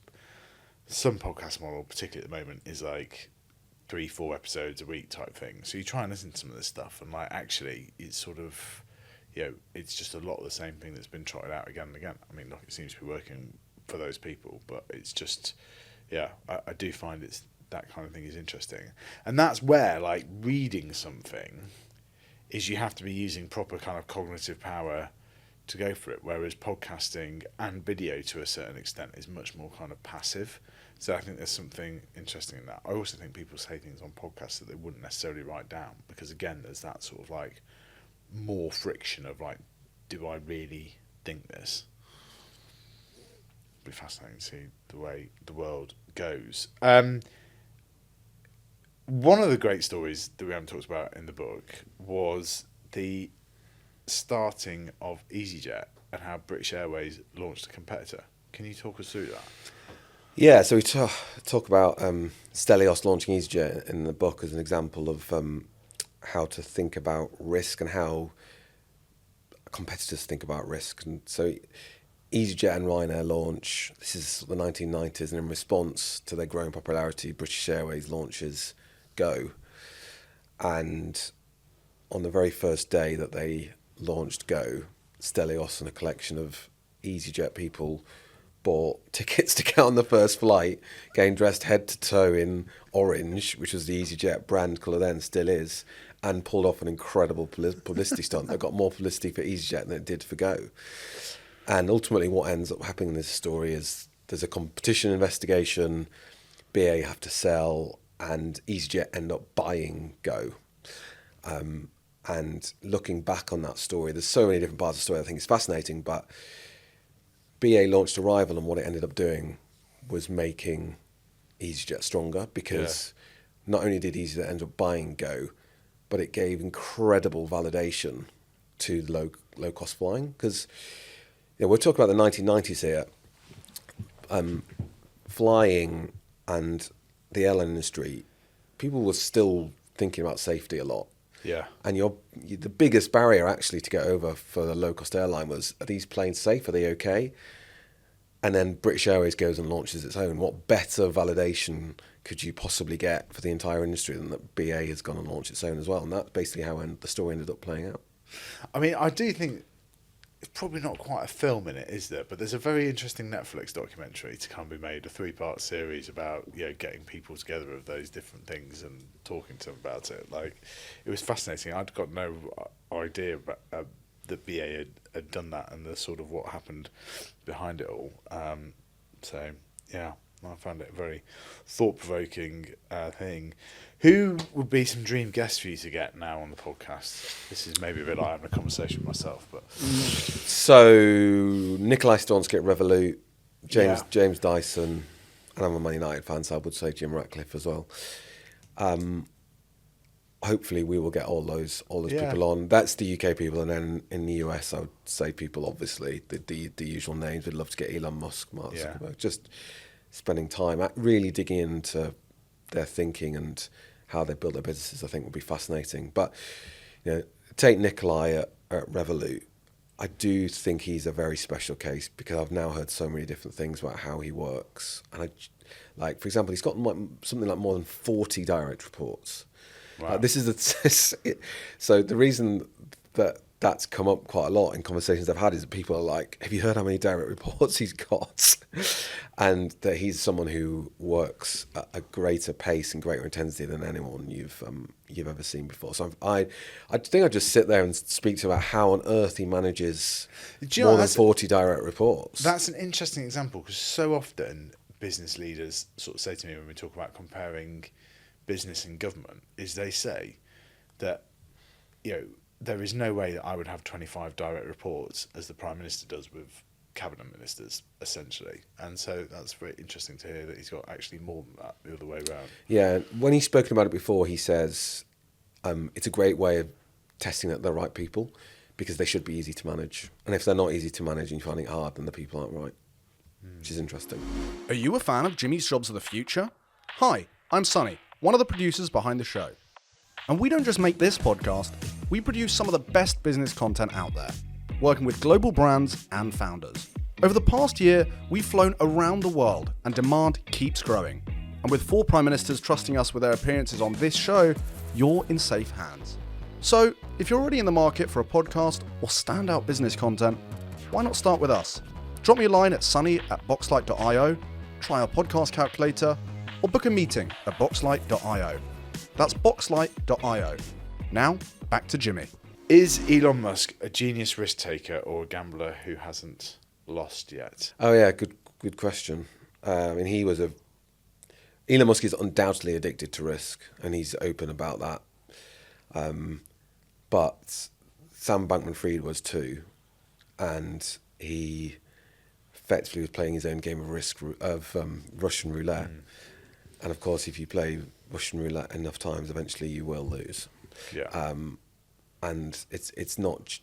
some podcast model, particularly at the moment, is like 3-4 episodes a week type thing. So you try and listen to some of this stuff, and like actually, it's sort of, it's just a lot of the same thing that's been trotted out again and again. I mean, look, it seems to be working for those people, but it's just, I do find that kind of thing is interesting, and that's where like reading something is you have to be using proper kind of cognitive power to go for it, whereas podcasting and video to a certain extent is much more kind of passive. So I think there's something interesting in that. I also think people say things on podcasts that they wouldn't necessarily write down, because again there's that sort of like more friction of like, do I really think this? It'll be fascinating to see the way the world goes. One of the great stories that we haven't talked about in the book was the starting of EasyJet and how British Airways launched a competitor. Can you talk us through that? Yeah, so we talk about Stelios launching EasyJet in the book as an example of how to think about risk and how competitors think about risk. And so EasyJet and Ryanair launch, this is the 1990s, and in response to their growing popularity, British Airways launches Go. And on the very first day that they launched Go, Stelios and a collection of EasyJet people bought tickets to get on the first flight, getting dressed head to toe in orange, which was the EasyJet brand colour then, still is, and pulled off an incredible publicity stunt that got more publicity for EasyJet than it did for Go. And ultimately what ends up happening in this story is there's a competition investigation, BA have to sell, and EasyJet end up buying Go. And looking back on that story, there's so many different parts of the story I think it's fascinating, but BA launched Arrival, and what it ended up doing was making EasyJet stronger, because not only did EasyJet end up buying Go, but it gave incredible validation to the low-cost flying. Because we're talking about the 1990s here. Flying and the airline industry, people were still thinking about safety a lot. Yeah. And the biggest barrier actually to get over for the low-cost airline was, are these planes safe? Are they okay? And then British Airways goes and launches its own. What better validation could you possibly get for the entire industry than that BA has gone and launched its own as well? And that's basically how the story ended up playing out. I mean, I do think it's probably not quite a film in it, is there? But there's a very interesting Netflix documentary to kind of be made, a 3-part series about getting people together of those different things and talking to them about it. Like, it was fascinating. I'd got no idea about, that BA had done that and the sort of what happened behind it all. So yeah, I found it a very thought-provoking thing. Who would be some dream guests for you to get now on the podcast? This is maybe a bit like having a conversation with myself, but So Nikolai Stonsky at Revolut, James Dyson, and I'm a Man United fan, so I would say Jim Ratcliffe as well. Hopefully we will get all those people on. That's the UK people, and then in the US I would say people, obviously the usual names. We'd love to get Elon Musk, Mark Zuckerberg, just spending time at really digging into their thinking and how they build their businesses. I think would be fascinating. But take Nikolai at Revolut. I do think he's a very special case, because I've now heard so many different things about how he works, and for example, he's got something like more than 40 direct reports. Wow. So the reason that that's come up quite a lot in conversations I've had, is that people are like, have you heard how many direct reports he's got? And that he's someone who works at a greater pace and greater intensity than anyone you've ever seen before. So I think I'd just sit there and speak to him about how on earth he manages more than 40 direct reports. That's an interesting example, because so often business leaders sort of say to me when we talk about comparing business and government, is they say that, there is no way that I would have 25 direct reports as the Prime Minister does with cabinet ministers, essentially. And so that's very interesting to hear that he's got actually more than that the other way around. Yeah, when he's spoken about it before, he says it's a great way of testing that they're right people, because they should be easy to manage. And if they're not easy to manage and you find it hard, then the people aren't right, which is interesting. Are you a fan of Jimmy's Jobs of the Future? Hi, I'm Sonny, one of the producers behind the show. And we don't just make this podcast, we produce some of the best business content out there, working with global brands and founders. Over the past year, we've flown around the world and demand keeps growing. And with 4 Prime Ministers trusting us with their appearances on this show, you're in safe hands. So, if you're already in the market for a podcast or standout business content, why not start with us? Drop me a line at sunny@boxlight.io, try our podcast calculator, or book a meeting at boxlight.io. That's boxlight.io. Now, back to Jimmy. Is Elon Musk a genius risk taker or a gambler who hasn't lost yet? Oh yeah, good question. Elon Musk is undoubtedly addicted to risk, and he's open about that. But Sam Bankman-Fried was too, and he effectively was playing his own game of Russian roulette. And of course, if you play Russian roulette enough times, eventually you will lose. Yeah. And it's not.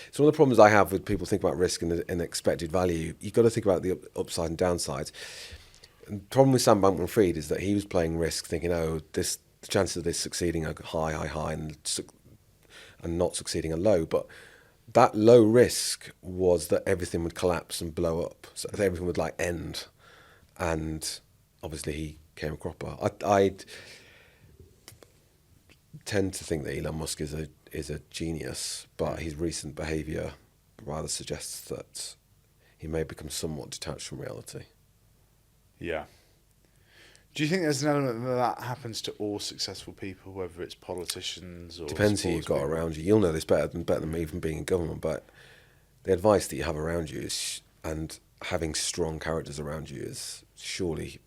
It's one of the problems I have with people thinking about risk and the expected value. You've got to think about the upside and downside. And the problem with Sam Bankman-Fried is that he was playing risk, thinking, the chances of this succeeding are high, and not succeeding are low. But that low risk was that everything would collapse and blow up, so everything would end. And obviously, he came a cropper. I tend to think that Elon Musk is a genius, but his recent behaviour rather suggests that he may become somewhat detached from reality. Yeah. Do you think there's an element that happens to all successful people, whether it's politicians or depends who you've got people? around you. You'll know this better than me, even being in government. But the advice that you have around you and having strong characters around you is surely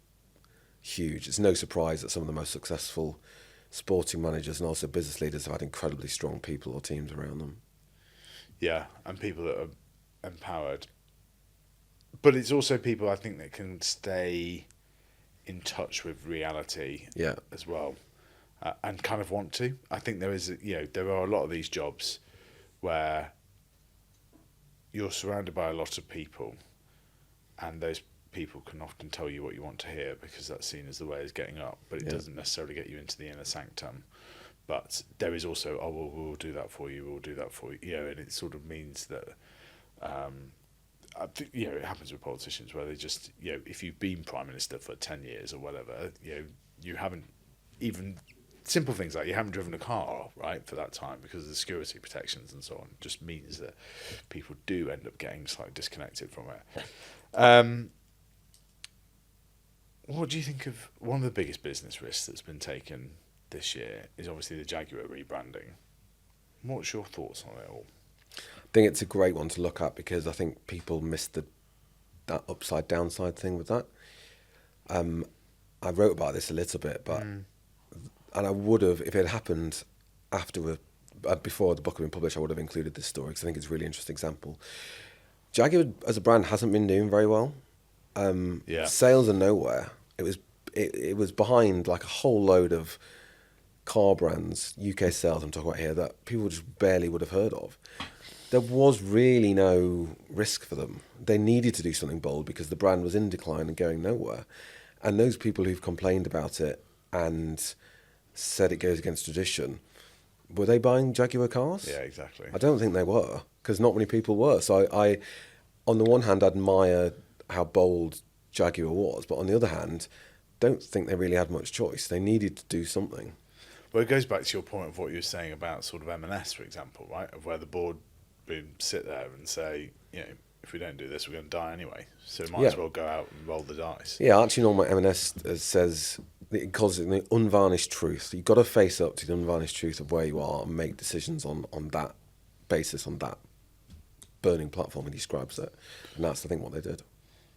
huge. It's no surprise that some of the most successful sporting managers and also business leaders have had incredibly strong people or teams around them. Yeah, and people that are empowered. But it's also people, I think, that can stay in touch with reality as well, and kind of want to. I think there are a lot of these jobs where you're surrounded by a lot of people, and those people can often tell you what you want to hear because that's seen as the way of getting up, but it doesn't necessarily get you into the inner sanctum. But there is also, we'll do that for you, we'll do that for you, and it sort of means that, it happens with politicians where they just, if you've been Prime Minister for 10 years or whatever, you haven't even, simple things like you haven't driven a car, right, for that time because of the security protections and so on, just means that people do end up getting slightly disconnected from it. What do you think of one of the biggest business risks that's been taken this year is obviously the Jaguar rebranding. What's your thoughts on it all? I think it's a great one to look at because I think people missed that upside downside thing with that. I wrote about this a little bit, but and I would have, if it had happened before the book had been published, I would have included this story because I think it's a really interesting example. Jaguar as a brand hasn't been doing very well. Sales are nowhere. It was behind like a whole load of car brands, UK sales I'm talking about here, that people just barely would have heard of. There was really no risk for them. They needed to do something bold because the brand was in decline and going nowhere. And those people who've complained about it and said it goes against tradition, were they buying Jaguar cars? Yeah, exactly. I don't think they were because not many people were. So I on the one hand, admire how bold Jaguar was, but on the other hand, don't think they really had much choice. They needed to do something. Well, it goes back to your point of what you were saying about sort of M&S, for example, right? Of where the board sit there and say, if we don't do this, we're going to die anyway. So we might Yeah. as well go out and roll the dice. Yeah, actually, Norman M&S says, it calls it the unvarnished truth. You've got to face up to the unvarnished truth of where you are and make decisions on that basis, on that burning platform. He describes it. And that's, I think, what they did.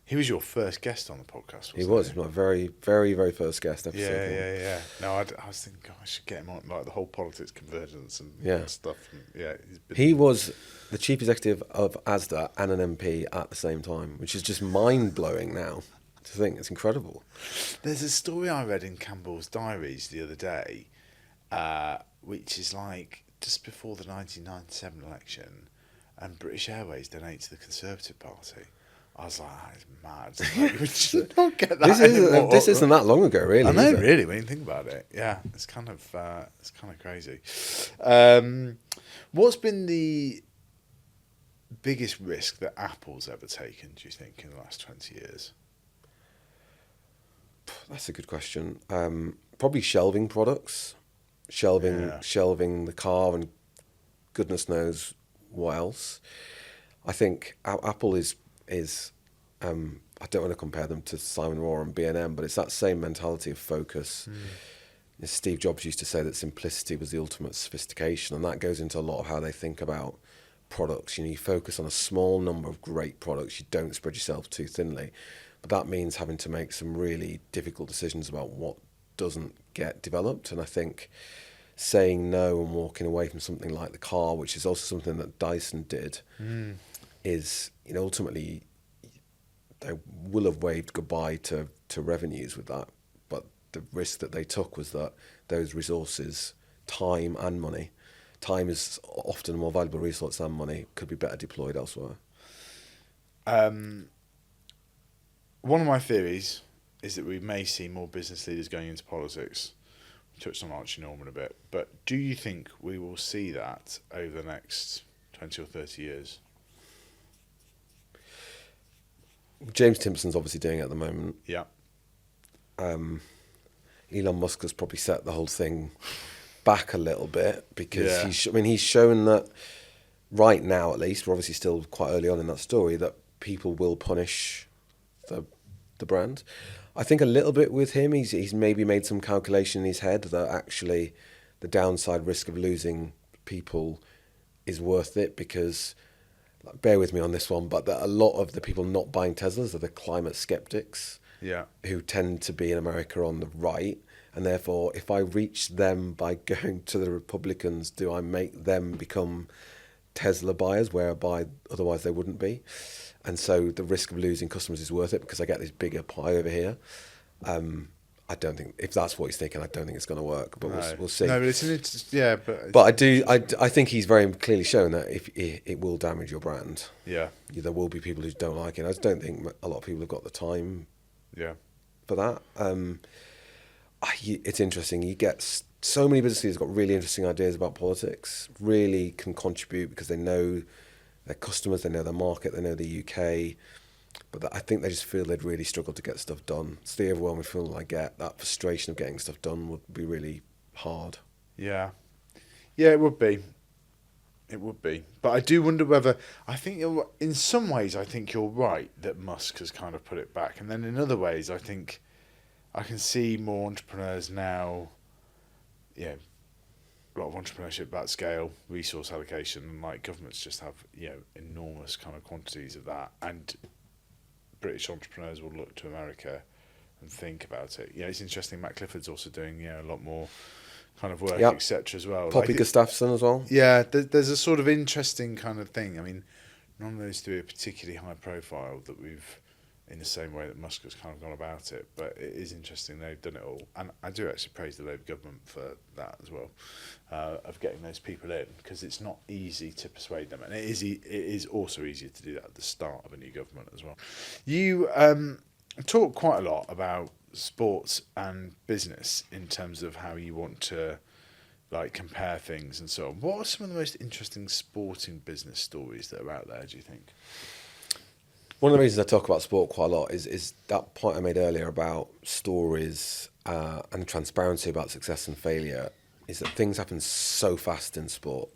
He was your first guest on the podcast, wasn't He was my very, very, very first guest episode. Yeah. No, I was thinking, I should get him on, like the whole politics convergence and stuff. And, He was the chief executive of Asda and an MP at the same time, which is just mind-blowing now to think. It's incredible. There's a story I read in Campbell's Diaries the other day, which is like just before the 1997 election, and British Airways donate to the Conservative Party. I was like, that is mad. Like, we should not get that anymore. This isn't that long ago, really. I know, is it? really, when you think about it. Yeah, it's kind of crazy. What's been the biggest risk that Apple's ever taken, do you think, in the last 20 years? That's a good question. Probably shelving products, shelving the car, and goodness knows what else. I think Apple is I don't want to compare them to Simon Arora and B&M, but it's that same mentality of focus. Steve Jobs used to say that simplicity was the ultimate sophistication, and that goes into a lot of how they think about products. You focus on a small number of great products. You don't spread yourself too thinly, but that means having to make some really difficult decisions about what doesn't get developed. And I think saying no and walking away from something like the car, which is also something that Dyson did, is, ultimately they will have waved goodbye to revenues with that. But the risk that they took was that those resources, time and money, time is often a more valuable resource than money, could be better deployed elsewhere. One of my theories is that we may see more business leaders going into politics. We touched on Archie Norman a bit, but do you think we will see that over the next 20 or 30 years? James Timpson's obviously doing it at the moment. Yeah. Elon Musk has probably set the whole thing back a little bit because he's shown that right now, at least, we're obviously still quite early on in that story, that people will punish the brand. I think a little bit with him, he's maybe made some calculation in his head that actually the downside risk of losing people is worth it because, bear with me on this one, but that a lot of the people not buying Teslas are the climate skeptics who tend to be in America on the right. And therefore, if I reach them by going to the Republicans, do I make them become Tesla buyers, whereby otherwise they wouldn't be? And so the risk of losing customers is worth it because I get this bigger pie over here. I don't think, if that's what he's thinking, I don't think it's going to work, but we'll see. No, but it's I think he's very clearly shown that if it will damage your brand. Yeah. There will be people who don't like it. I just don't think a lot of people have got the time for that. It's interesting. You get so many business leaders got really interesting ideas about politics, really can contribute because they know their customers, they know their market, they know the UK. But I think they just feel they'd really struggle to get stuff done. It's the overwhelming feeling I get. That frustration of getting stuff done would be really hard. Yeah, it would be. It would be. But I do wonder whether, in some ways, I think you're right that Musk has kind of put it back. And then in other ways, I think I can see more entrepreneurs now, a lot of entrepreneurship at scale, resource allocation, and like governments just have, enormous kind of quantities of that. And British entrepreneurs will look to America and think about it. It's interesting. Matt Clifford's also doing, a lot more kind of work, etc. as well. Poppy Gustafsson as well. Yeah, there's a sort of interesting kind of thing. I mean, none of those three are particularly high profile that we've, in the same way that Musk has kind of gone about it. But it is interesting they've done it all. And I do actually praise the Labour government for that as well, of getting those people in, because it's not easy to persuade them. And it is also easier to do that at the start of a new government as well. You talk quite a lot about sports and business in terms of how you want to compare things and so on. What are some of the most interesting sporting business stories that are out there, do you think? One of the reasons I talk about sport quite a lot is that point I made earlier about stories and transparency about success and failure, is that things happen so fast in sport.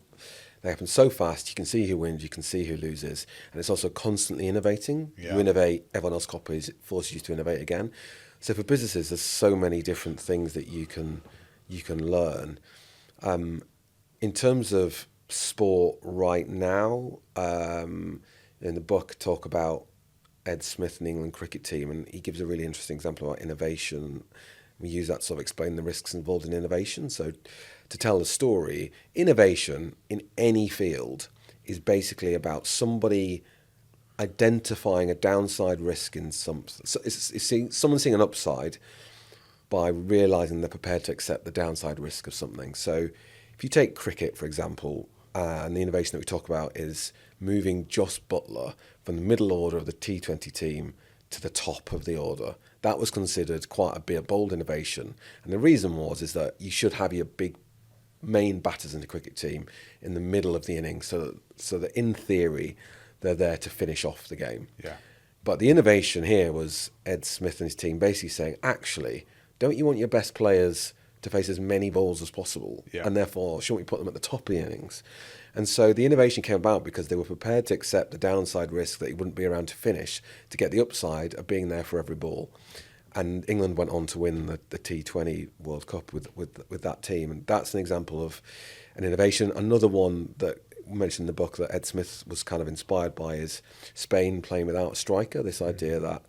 They happen so fast, you can see who wins, you can see who loses. And it's also constantly innovating. Yeah. You innovate, everyone else copies, it forces you to innovate again. So for businesses, there's so many different things that you can learn. In terms of sport right now, in the book, talk about Ed Smith and the England cricket team, and he gives a really interesting example about innovation. We use that to sort of explain the risks involved in innovation. So to tell the story, innovation in any field is basically about somebody identifying a downside risk in something. So it's someone seeing an upside by realising they're prepared to accept the downside risk of something. So if you take cricket, for example, and the innovation that we talk about is moving Joss Buttler from the middle order of the T20 team to the top of the order. That was considered quite a bold innovation. And the reason is that you should have your big main batters in the cricket team in the middle of the innings so that in theory, they're there to finish off the game. Yeah. But the innovation here was Ed Smith and his team basically saying, actually, don't you want your best players to face as many balls as possible? Yeah. And therefore, shouldn't we put them at the top of the innings? And so the innovation came about because they were prepared to accept the downside risk that he wouldn't be around to finish to get the upside of being there for every ball. And England went on to win the T20 World Cup with that team. And that's an example of an innovation. Another one that we mentioned in the book that Ed Smith was kind of inspired by is Spain playing without a striker. This idea that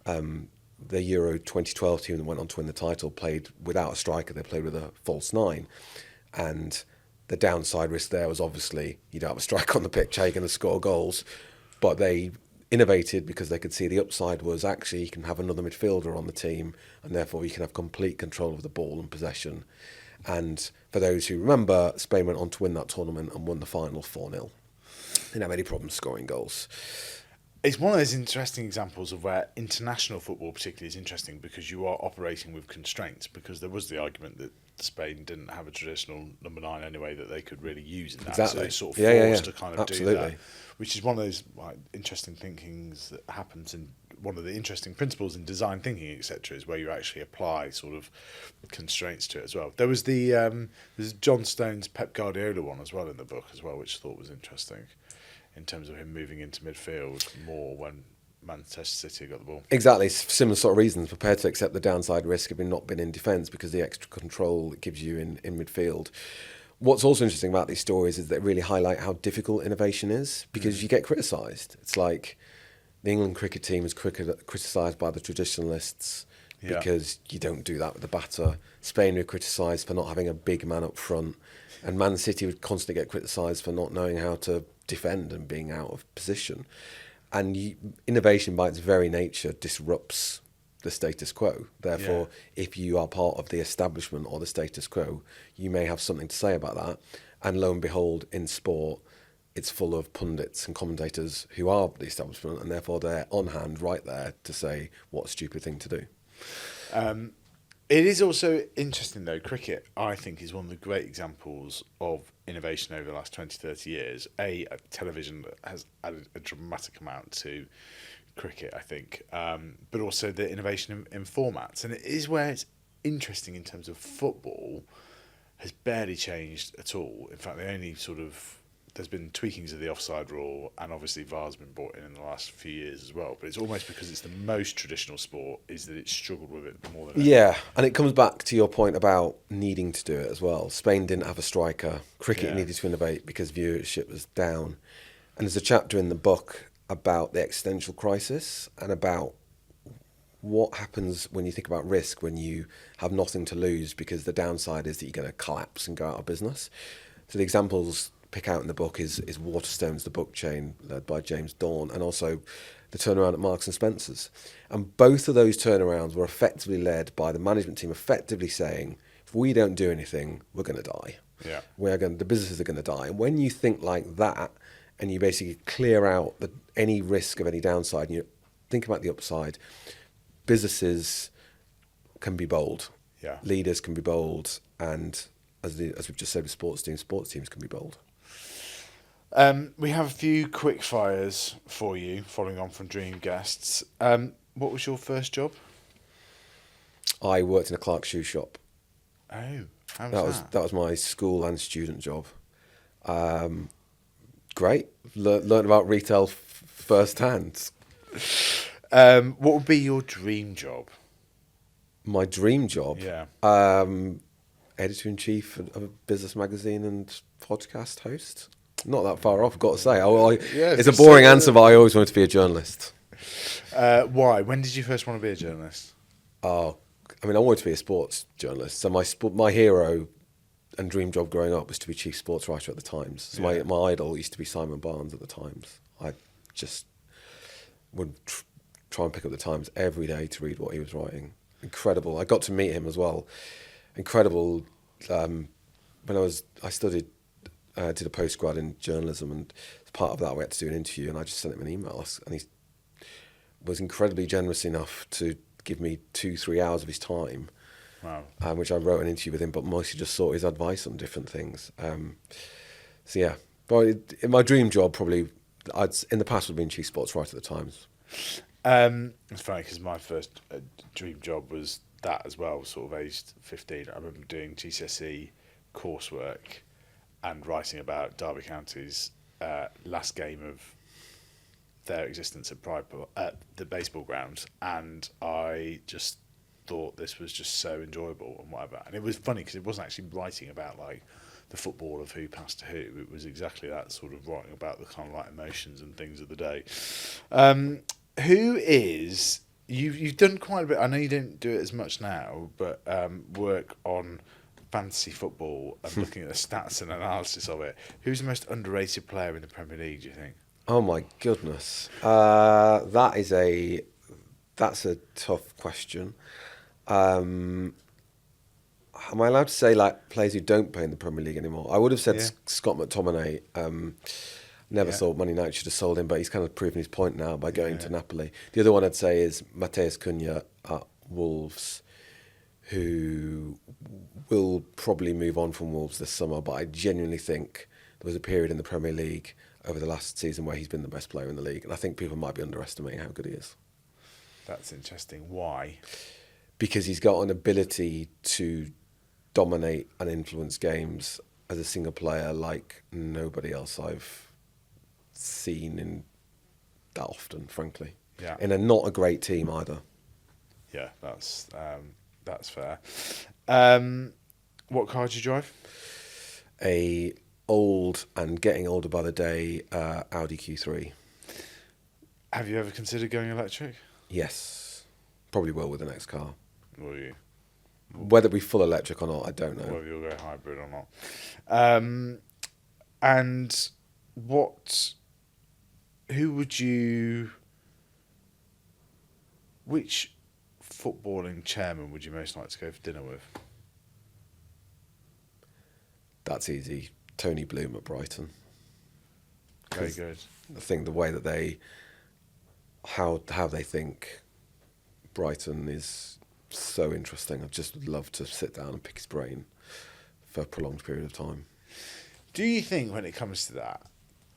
the Euro 2012 team that went on to win the title played without a striker. They played with a false nine. And the downside risk there was obviously you don't have a striker on the pitch, how are you going to score goals? But they innovated because they could see the upside was actually you can have another midfielder on the team and therefore you can have complete control of the ball and possession. And for those who remember, Spain went on to win that tournament and won the final 4-0. Didn't have any problems scoring goals. It's one of those interesting examples of where international football particularly is interesting because you are operating with constraints, because there was the argument that Spain didn't have a traditional number 9 anyway that they could really use in that. Exactly. So they're sort of forced to kind of Absolutely. do that, which is one of those interesting thinkings that happens in one of the interesting principles in design thinking, etc., is where you actually apply sort of constraints to it as well. There was there's John Stone's Pep Guardiola one as well in the book as well, which I thought was interesting in terms of him moving into midfield more when Manchester City got the ball. Exactly, similar sort of reasons, prepared to accept the downside risk of not being in defence because the extra control it gives you in midfield. What's also interesting about these stories is they really highlight how difficult innovation is because you get criticised. It's like the England cricket team is criticised by the traditionalists because you don't do that with the batter. Spain were criticised for not having a big man up front. And Man City would constantly get criticised for not knowing how to defend and being out of position. And innovation by its very nature disrupts the status quo. Therefore, if you are part of the establishment or the status quo, you may have something to say about that. And lo and behold, in sport, it's full of pundits and commentators who are the establishment, and therefore they're on hand right there to say what a stupid thing to do. It is also interesting, though, cricket, I think, is one of the great examples of innovation over the last 20, 30 years. A television that has added a dramatic amount to cricket, I think, but also the innovation in formats. And it is where it's interesting in terms of football has barely changed at all. In fact, the only sort of... There's been tweakings of the offside rule, and obviously VAR's been brought in the last few years as well. But it's almost because it's the most traditional sport is that it's struggled with it more than ever. Yeah, and it comes back to your point about needing to do it as well. Spain didn't have a striker. Cricket needed to innovate because viewership was down. And there's a chapter in the book about the existential crisis and about what happens when you think about risk when you have nothing to lose because the downside is that you're going to collapse and go out of business. So the examples pick out in the book is Waterstones, the book chain led by James Dawn, and also the turnaround at Marks and Spencer's. And both of those turnarounds were effectively led by the management team effectively saying, if we don't do anything, we're going to die. Yeah. The businesses are going to die. And when you think like that, and you basically clear out any risk of any downside, and you think about the upside, businesses can be bold. Yeah. Leaders can be bold, and as we've just said with sports teams can be bold. We have a few quick fires for you, following on from Dream Guests. What was your first job? I worked in a Clark's shoe shop. Oh, how was that? That was my school and student job. Great. Learned about retail firsthand. What would be your dream job? My dream job? Yeah. Editor-in-chief of a business magazine and podcast host. Not that far off, got to say. It's a boring answer, but I always wanted to be a journalist. Why? When did you first want to be a journalist? I wanted to be a sports journalist. So my hero and dream job growing up was to be chief sports writer at the Times. So my idol used to be Simon Barnes at the Times. I just would try and pick up the Times every day to read what he was writing. Incredible. I got to meet him as well. Incredible. When I studied, did a postgrad in journalism, and as part of that, we had to do an interview, and I just sent him an email, and he was incredibly generous enough to give me 2-3 hours of his time. Wow. Which I wrote an interview with him, but mostly just sought his advice on different things. But in my dream job, probably, in the past would have been chief sports writer at the Times. It's funny because my first dream job was that as well, sort of aged 15. I remember doing GCSE coursework and writing about Derby County's last game of their existence at the baseball grounds, and I just thought this was just so enjoyable and whatever. And it was funny because it wasn't actually writing about like the football of who passed to who. It was exactly that, sort of writing about the kind of like emotions and things of the day. Who is you've done quite a bit? I know you don't do it as much now, but work on fantasy football and looking at the stats and analysis of it. Who's the most underrated player in the Premier League, do you think? Oh my goodness, that's a tough question. Am I allowed to say like players who don't play in the Premier League anymore? I would have said Scott McTominay. Never thought Man United should have sold him, but he's kind of proven his point now by going to Napoli. The other one I'd say is Matheus Cunha at Wolves, who will probably move on from Wolves this summer, but I genuinely think there was a period in the Premier League over the last season where he's been the best player in the league, and I think people might be underestimating how good he is. That's interesting. Why? Because he's got an ability to dominate and influence games as a single player like nobody else I've seen in that often, frankly. Yeah. In not a great team either. Yeah, that's fair. What car do you drive? A old and getting older by the day Audi Q3. Have you ever considered going electric? Yes, probably will with the next car. Will you? Whether it be full electric or not, I don't know. Whether you'll go hybrid or not. And which footballing chairman would you most like to go for dinner with? That's easy. Tony Bloom at Brighton. Very good. I think the way that how they think Brighton is so interesting. I'd just love to sit down and pick his brain for a prolonged period of time. Do you think when it comes to that,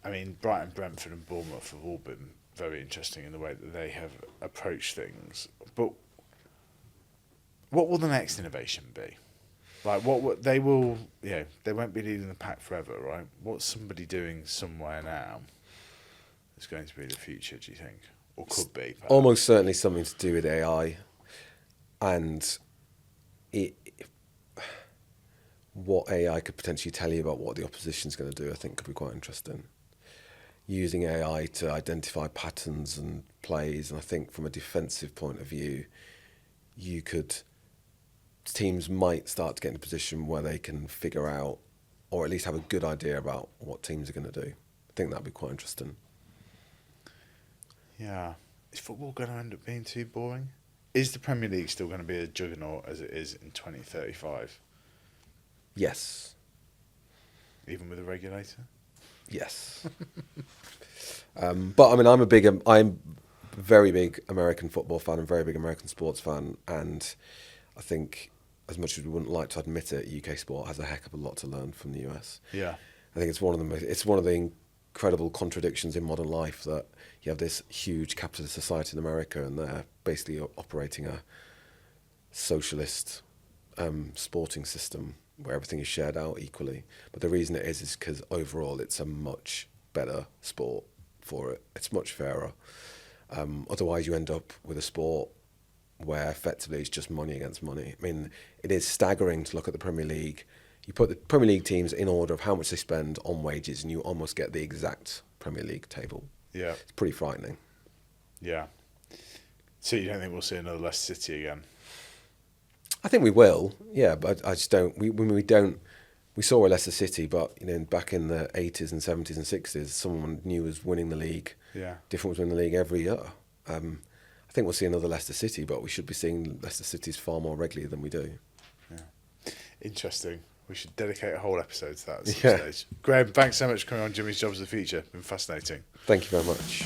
I mean, Brighton, Brentford and Bournemouth have all been very interesting in the way that they have approached things, but what will the next innovation be? Like, what they will, they won't be leading the pack forever, right? What's somebody doing somewhere now is going to be the future, do you think? Or could be, perhaps? Almost certainly something to do with AI, and what AI could potentially tell you about what the opposition's going to do, I think could be quite interesting. Using AI to identify patterns and plays, and I think from a defensive point of view, teams might start to get in a position where they can figure out, or at least have a good idea about what teams are going to do. I think that'd be quite interesting. Yeah. Is football going to end up being too boring? Is the Premier League still going to be a juggernaut as it is in 2035? Yes. Even with a regulator? Yes. But I mean, I'm a very big American football fan and very big American sports fan, and I think, as much as we wouldn't like to admit it, UK sport has a heck of a lot to learn from the US. Yeah. I think it's one of the incredible contradictions in modern life that you have this huge capitalist society in America, and they're basically operating a socialist sporting system where everything is shared out equally. But the reason it is because overall it's a much better sport for it. It's much fairer. Otherwise, you end up with a sport where effectively it's just money against money. I mean, it is staggering to look at the Premier League. You put the Premier League teams in order of how much they spend on wages, and you almost get the exact Premier League table. Yeah. It's pretty frightening. Yeah. So you don't think we'll see another Leicester City again? I think we will, yeah, but I just don't. We saw a Leicester City, but back in the 80s and 70s and 60s, someone new was winning the league. Yeah. Different was winning the league every year. I think we'll see another Leicester City, but we should be seeing Leicester Cities far more regularly than we do. Yeah. Interesting. We should dedicate a whole episode to that at some stage. Graham, thanks so much for coming on Jimmy's Jobs of the Future. It's been fascinating. Thank you very much.